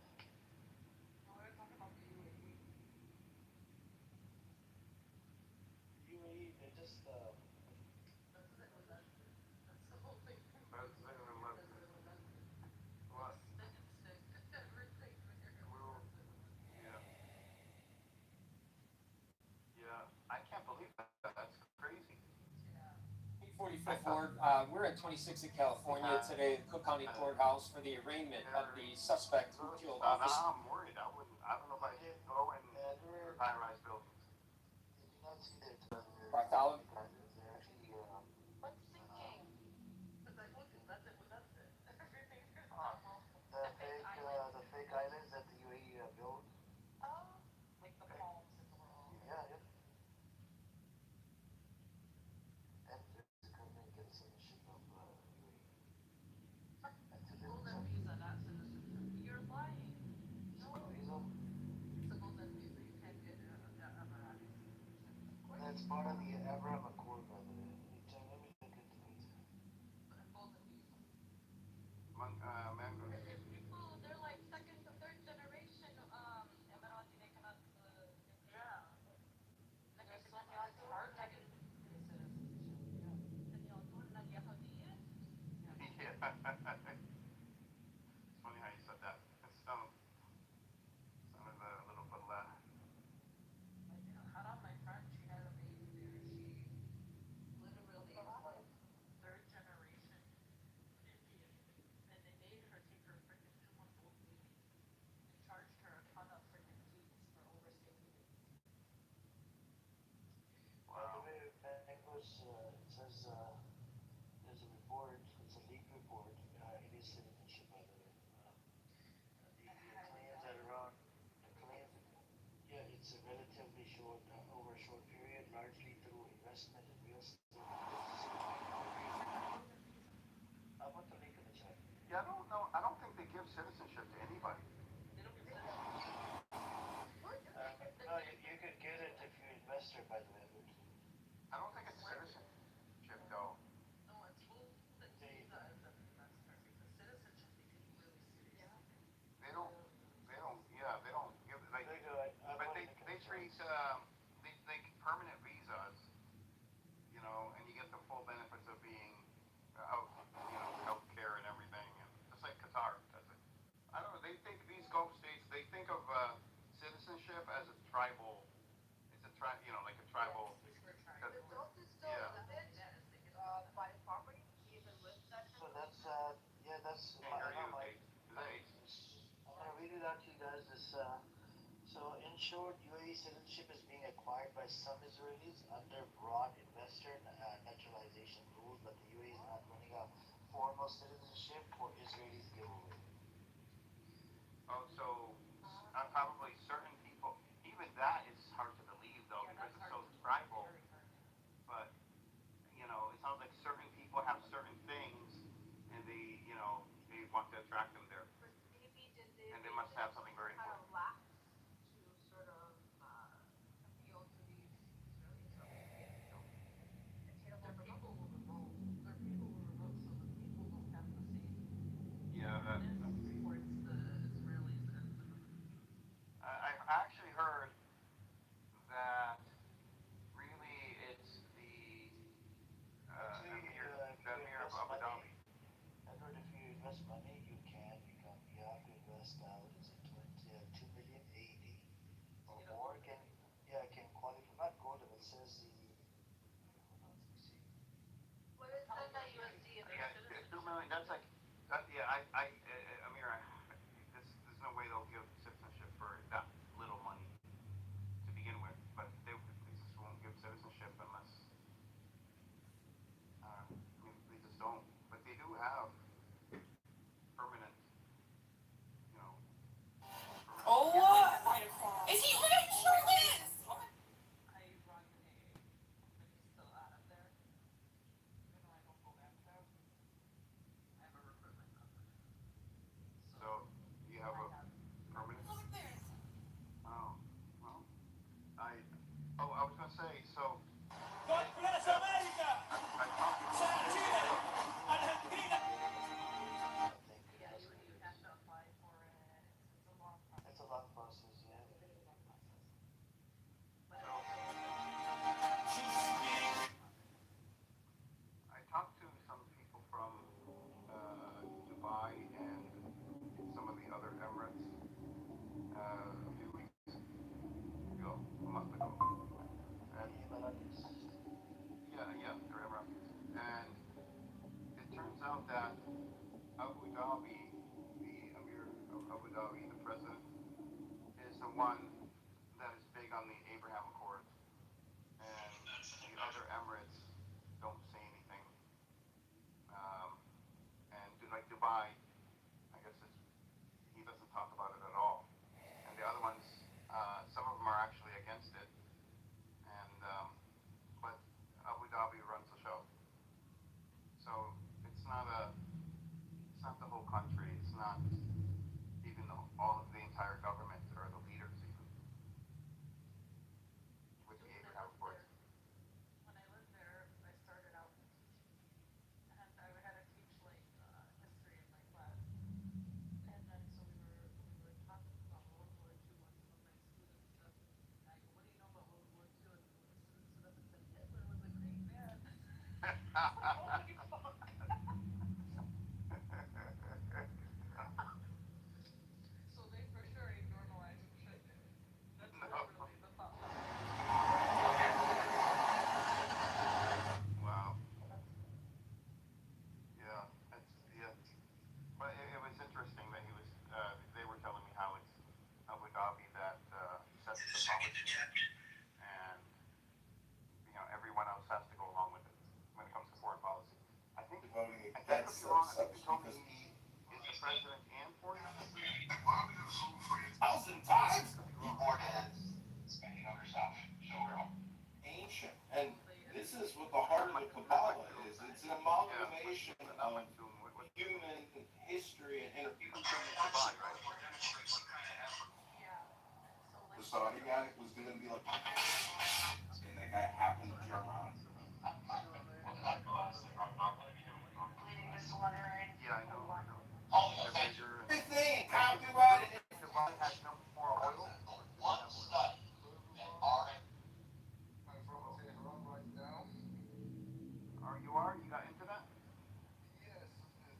No, we're talking about the UAE. UAE, they just President elected. That's the whole thing. President elected. President elected. What? Stick and stick. Everything there. Well, President elected. yeah. Yeah. I can't believe that. That's crazy. Yeah. 45th Ward. We're at 26th in California today, the Cook County Courthouse, for the arraignment of the suspect who killed Now Officer. I'm worried. I don't know if I should go in high-rise buildings. Did you not see their Bartholomew? They're actually What's sinking? Because I told you, that's it. That's it. Everything is Ah. normal. the fake islands that the UAE built. Oh, Like the palms in the world. Yeah, yeah. And there's a government get citizenship of UAE. And to live Golden visa, not citizenship. You're lying. No. Visa. It's a golden visa. You can't get Emirati citizenship. That's part of the Abraham Accord, by the way. Let me look into it. But a golden visa. Mango. and people, they're like second to third generation Emirati. They cannot. Yeah. Like There's it's so many. It's hard to get the citizenship. Yeah. Yeah. It's funny how you said that. It sounded a little bit Like Haram, my friend, she had a baby there. She literally is like third generation Indian, and they made her take her freaking 2-month-old baby and charged her a ton of freaking fees for overstaying the baby. By the way, Bangladesh, it says there's a report, it's a leaked report. It is citizenship, by the way. The claims that are on, the claims, yeah, it's a relatively short, over a short period, largely through investment in real estate. I'll put the link in the chat. Yeah, I don't know. I don't think they give citizenship to anybody. They don't give citizenship. No, you could get it if you're an investor, by the way. I don't think it's citizenship though. No, it's golden visa as an investor because citizenship they take really seriously. They don't. Yeah, they don't give like. But they treat they permanent visas. You know, and you get the full benefits of being out. You know, healthcare and everything, and just like Qatar does it. I don't know. They think these Gulf states. They think of citizenship as a tribal. It's a you know, like a tribal. It's for The tribal. adult is still Yeah. limit by property. He even lives that. So that's, yeah, that's. Can't hear you, my, Dave. Today. I'm gonna read it out to you guys. So in short, UAE citizenship is being acquired by some Israelis under broad investor naturalization rules, but the UAE is not running a formal citizenship for Israelis giveaway. Oh, so probably certain people. Even that is hard to believe though, Yeah, because that's it's hard. so tribal. Very hard. But you know, it sounds like certain people have certain things, and they want to attract them there, But maybe did they? and they must have something very Kind important. of lack to sort of appeal to these Israelis. So, Their people will revolt. Their people will revolt, so the people don't have the same Yeah, that. towards the Israelis as the. I actually heard that really it's the Emir of Abu Dhabi. Edward, if you invest money, you can become, you have to invest now, is it 2 million AED or more can, yeah, can qualify, not gold, it says the, hold on, let me see. what is that USD? Yeah, 2 million. That's like that. Yeah, Amir, there's no way they'll give citizenship for that little money to begin with. But they just won't give citizenship unless. I mean, Dhabi, the president, is the one that is big on the Abraham Accords, and the other Emirates don't say anything. And like Dubai, I guess he doesn't talk about it at all. And the other ones, some of them are actually against it. And but Abu Dhabi runs the show, so it's not the whole country. It's not even all of the entire government or the leaders even with the Abraham Accords. When I lived there, I started out teaching, and I had to teach like history in my class. And then so we were talking about World War II when some of my students stood up and I go, what do you know about World War II? And one of the students stood up and said, Hitler was a great man. Holy fuck. So they for sure ain't normalizing shit. That's literally the thought. Wow. Yeah. But it was interesting that he was. They were telling me how it's Abu Dhabi that sets the policy, and everyone else has to go along with it when it comes to foreign policy. I think I could be wrong. I think you told me he is the president and foreign minister. 1,000 times. Keyboard and spending other stuff. Sure. Ancient. And this is what the heart of the Kabbalah is. It's an amalgamation of human history and Dubai, right? the Saudi guy was going to be like, and that guy happened to turn around. Yeah, I know. Everything, copyright. Dubai has no more oil. One study that are I'm from Tehran right now. You are? You got into that? Yes,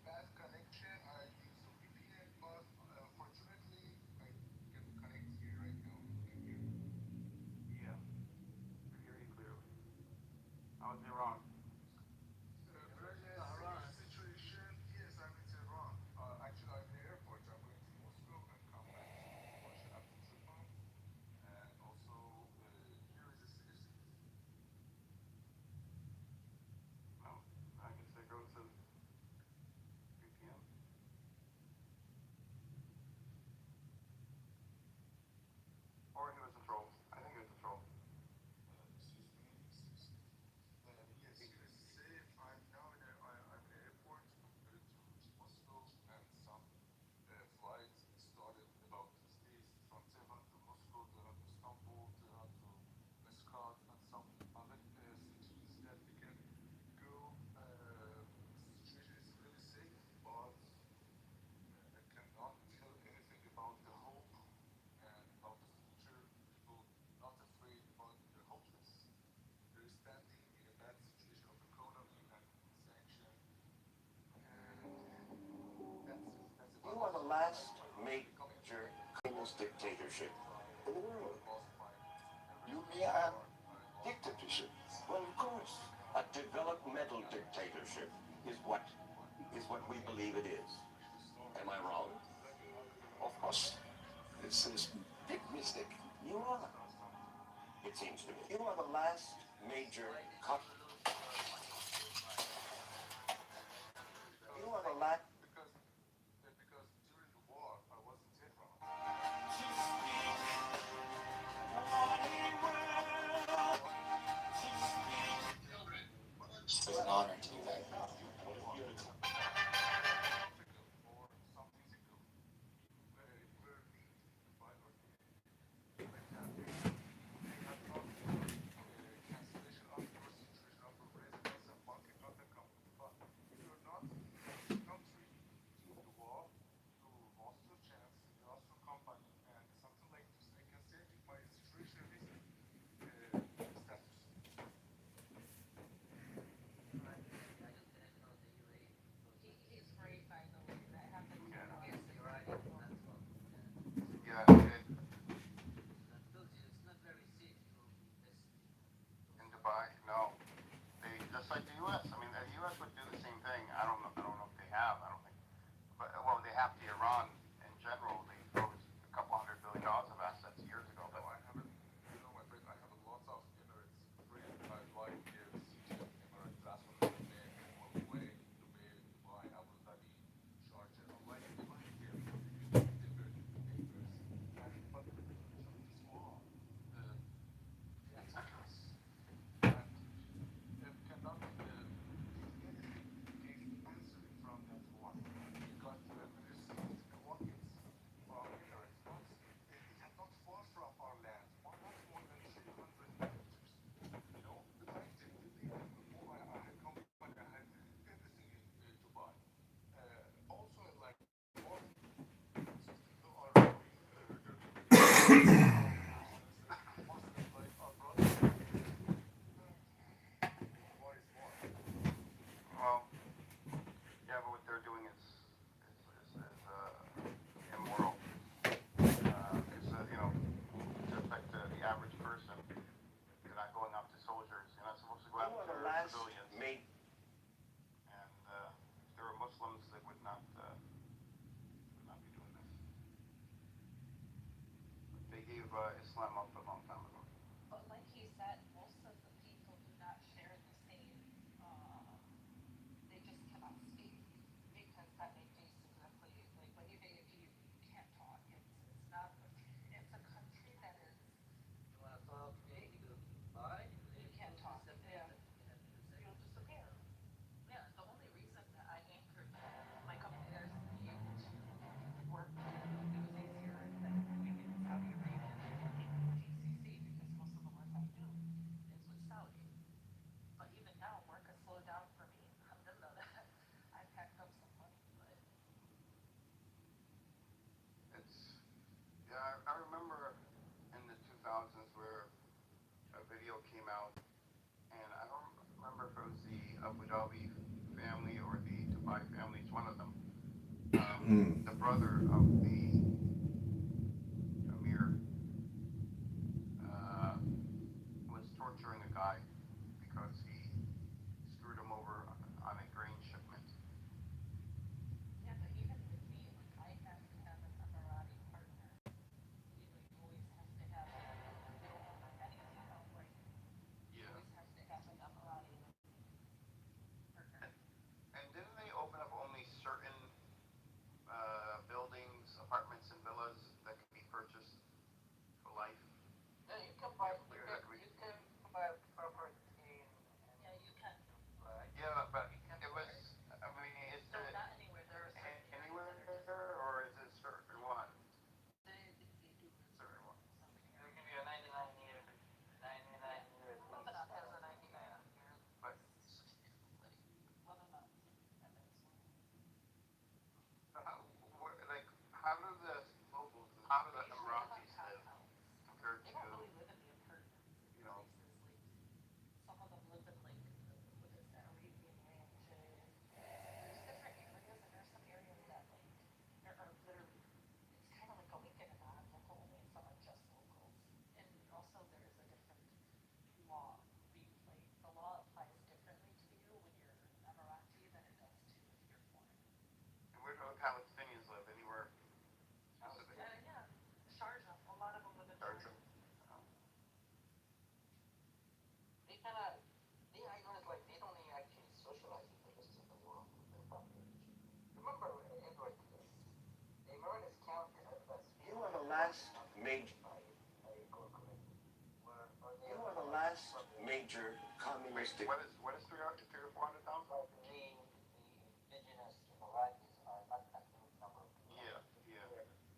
bad connection. I use a VPN, but unfortunately, I can connect here right now. Can you hear me? Yeah. I hear you clearly. I was wrong. Very situation. Yes, I'm in Tehran. Actually, I'm in the airport. I'm going to Moscow and come back to Russia after 3 months. And also, here is a city. No, I guess I go to VPN. Or he was a troll. I think he was a troll. Excuse me. Yes, here is safe. I'm now I'm in the airport. I'm headed to Moscow, and some flights started about these days from Tehran to Moscow, Tehran to Istanbul, Tehran to Muscat, and some other cities that we can go. Situation is really safe, but I cannot tell anything about the hope and about the future. People not afraid, but they're hopeless. They're standing in a bad situation of economy and sanction, and that's You about are it. the So last I'm becoming major very communist dictatorship in the world. lost my You everything in mean my a heart. I lost my dictatorship? mom. Well, of course. A developmental I dictatorship is my what we believe it is. actually start Am I wrong? learning how to Of course. This is big mistake. You are. start something. It seems to me. You are the last major You are the last. Because during the war I was in Tehran. It's an honor to do that. Or some music ago, were lead by or like that. They had not cancellation of your situation of your residence and market not the company. But if you're not in the country during the war, you lost your chance, you lost your company, and something like this. I can send you my situation visa status. gave Islam up a long time ago. But like he said, most of the people do not share the same. Uh, they just cannot speak because that may face exactly like when you can't talk. It's not. It's a country that is. You want to talk? Yeah, you do. Bye. You can't talk. Disappear. Yeah. You'll disappear. Yeah. The only reason that I anchored my company, there's huge work. It was easier than doing it in Saudi Arabia than GCC because most of the work I do is with Saudi. But even now, work has slowed down for me. Alhamdulillah, I packed up some money, but It's yeah. I remember in the 2000s where a video came out, and I don't remember if it was the Abu Dhabi family or the Dubai family. It's one of them. The brother of the Amir uh, was torturing a guy because he screwed him over on a grain shipment. yeah. But even with me, like I have to have an Emirati partner. You always have to have. You don't own anything outright. You Yeah. always have to have an Emirati partner. And didn't they open up only certain buildings, apartments, and villas that can be purchased for life? Yeah, you can buy. That could be, You can buy property in. Yeah, you can. Right. yeah, but You can it buy. was. I mean, is No, it not anywhere. There are certain areas anywhere, that are just. or is it certain ones? They do in Certain ones. certain They'll areas. give you a 99 year, 99 year Lebanon lease. has a 99 Yeah. year But lease. Lebanon and Venezuela. so how, like, how do the locals and how do They the usually live on Emiratis live compounds. compared They to, don't really live in the apartments you and know, places. Like some of them live in like what is that Arabian ranches. There's different areas and there's some areas that like there are literally it's kind of like a weekend and non-local only and some are just locals. And also there is a different law being played. The law applies differently to you when you're Emirati than it does to if you're foreign. and where do the Palestinians live? Anywhere specific? Yeah, Sharjah. A lot of them live in Sharjah? Sharjah. They kind of, they islands like they don't even actually socialize with the rest of the world with their population. Remember, Edward, the Emirates counted as You are the last major. I recall correctly. You are the last major communistic. What is 300, 400,000? But the indigenous Emiratis are not that big number of people. Yeah, yeah.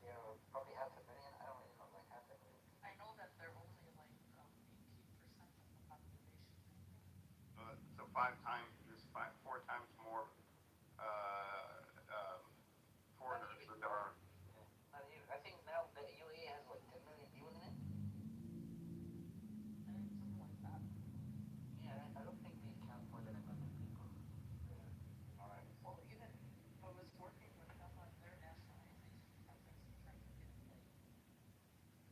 They're probably 500,000. I don't really know, like 500,000. I know that they're only like 18% of the population. So 5 times, there's 4 times more foreigners than there are. Not even, I think now the UAE has like 10 million people in it. Something like that. Yeah, I don't think they count more than 1 million people. Alright. Well, even I was working with them on their nationalization process and trying to get like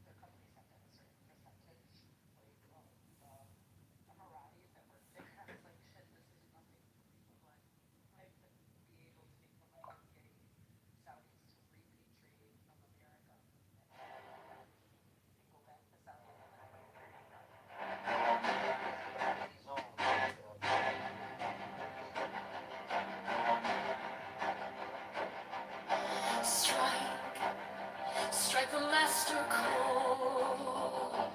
their companies have to have a certain percentage like of Emiratis that work there. I was like, shit, this is nothing for me. But I could be able to make the money of getting Saudis to repatriate from America and come back and go back to Saudi and then I might earn Strike, strike the master chord.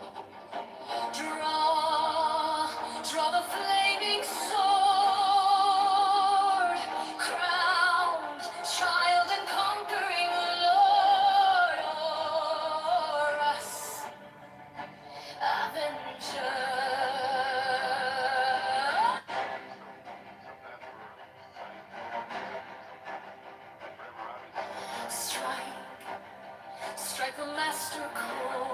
Draw the flaming sword. Crowned child and conquering Lord o'er us, Avenger. So bad for society. So for Emiratis. Strike, strike the master chord.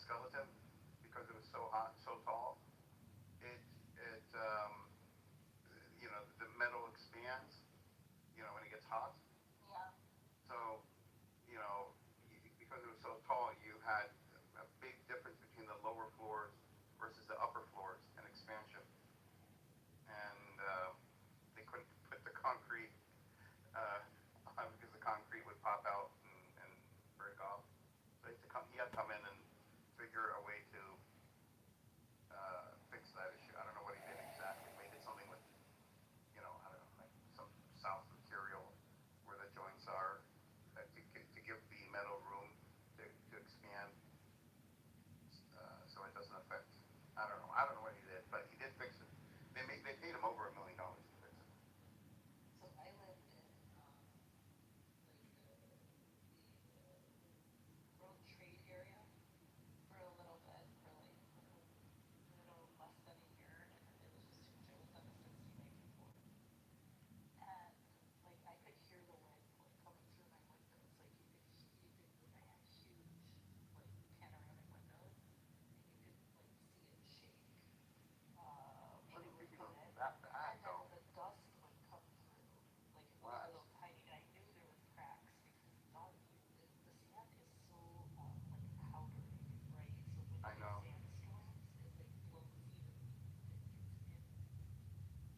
skeleton because it was so hot, so tall. The metal expands, when it gets hot. Yeah. So, because it was so tall, you had a big difference between the lower floors versus the upper floors in expansion. And they couldn't put the concrete on because the concrete would pop out and break off. So he had to come in and figure a way to fix that issue. I don't know what he did exactly. Maybe it's something with, I don't know, like some south material where the joints are to give the metal room to expand, so it doesn't affect. I don't know. I don't know what he did, but he did fix it. They paid him over $1 million to fix it. So I lived in World Trade area for a little bit, for like a little less than a year, and it was just too much. It was ever since 1994, and like I could hear the wind like coming through my windows. Like I had huge like panoramic windows, and you could like see it shake when it would come in, That bad, and then though. the dust would come through like in Wow. little tiny. And I knew there was cracks because it's not the sand is so like powdery, right? So when I you know. get sandstorms, it like blows even it gets in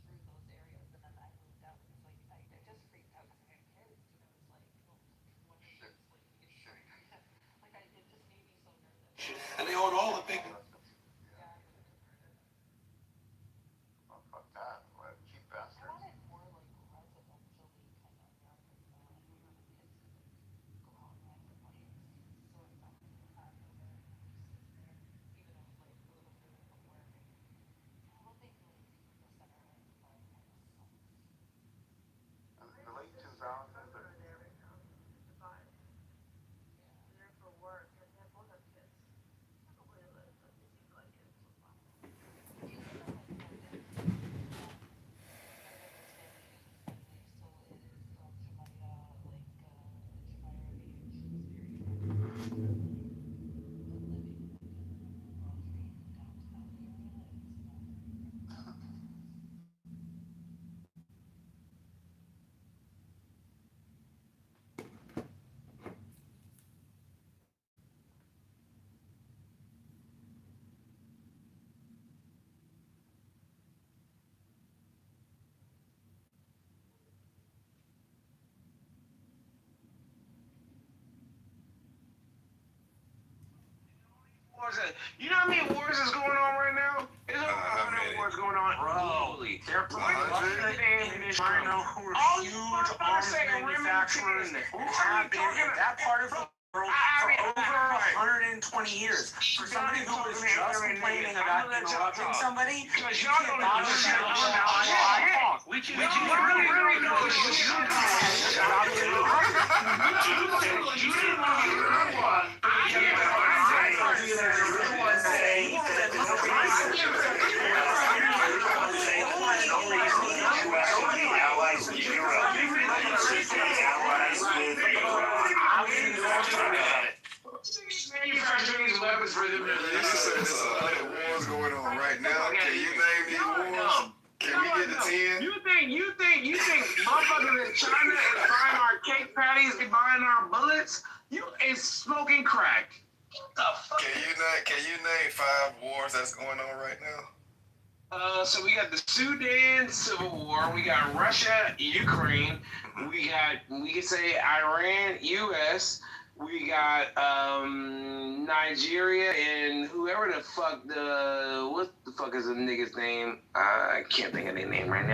through those areas. And then I moved out because like I just freaked out because I had kids, and it was like one of those like like it just made me so nervous. And they own all the big. Yeah, I would have converted. Oh, fuck that. What a cheap I bastard. wanted more like residentially kind of areas though. I didn't want the kids to like go out and rent a place. So I found like a condo there and just live there, even though it was like a little further from work. And I don't think like the center of Dubai kind of sucks. In the late 2000s. There right now in Dubai. Yeah. There for work, and they both have kids. I don't know where they live, but they seem to like it so far. Do you live in like Jordan? My brother's family is there, so it is Jumeirah, like Jumeirah age is very common. But living in like a wealthy downtown area is not very friendly. You know how many wars is going on right now? There's over 100 wars going on globally. They're huge arms manufacturers have been in that part of the world for over 120 years. For somebody who was just complaining about interrupting somebody, you can't bother talk. Which is really manufacturing these weapons for them. There's 100 wars going on right now. Can you name these wars? Can we get to 10? You think motherfuckers in China is buying our cake patties and buying our bullets? You is smoking crack. What the fuck? Can you name 5 wars that's going on right now? So we got the Sudan Civil War, we got Russia, Ukraine, we can say Iran, US, we got Nigeria, and whoever the fuck what the fuck is the nigga's name? I can't think of their name right now.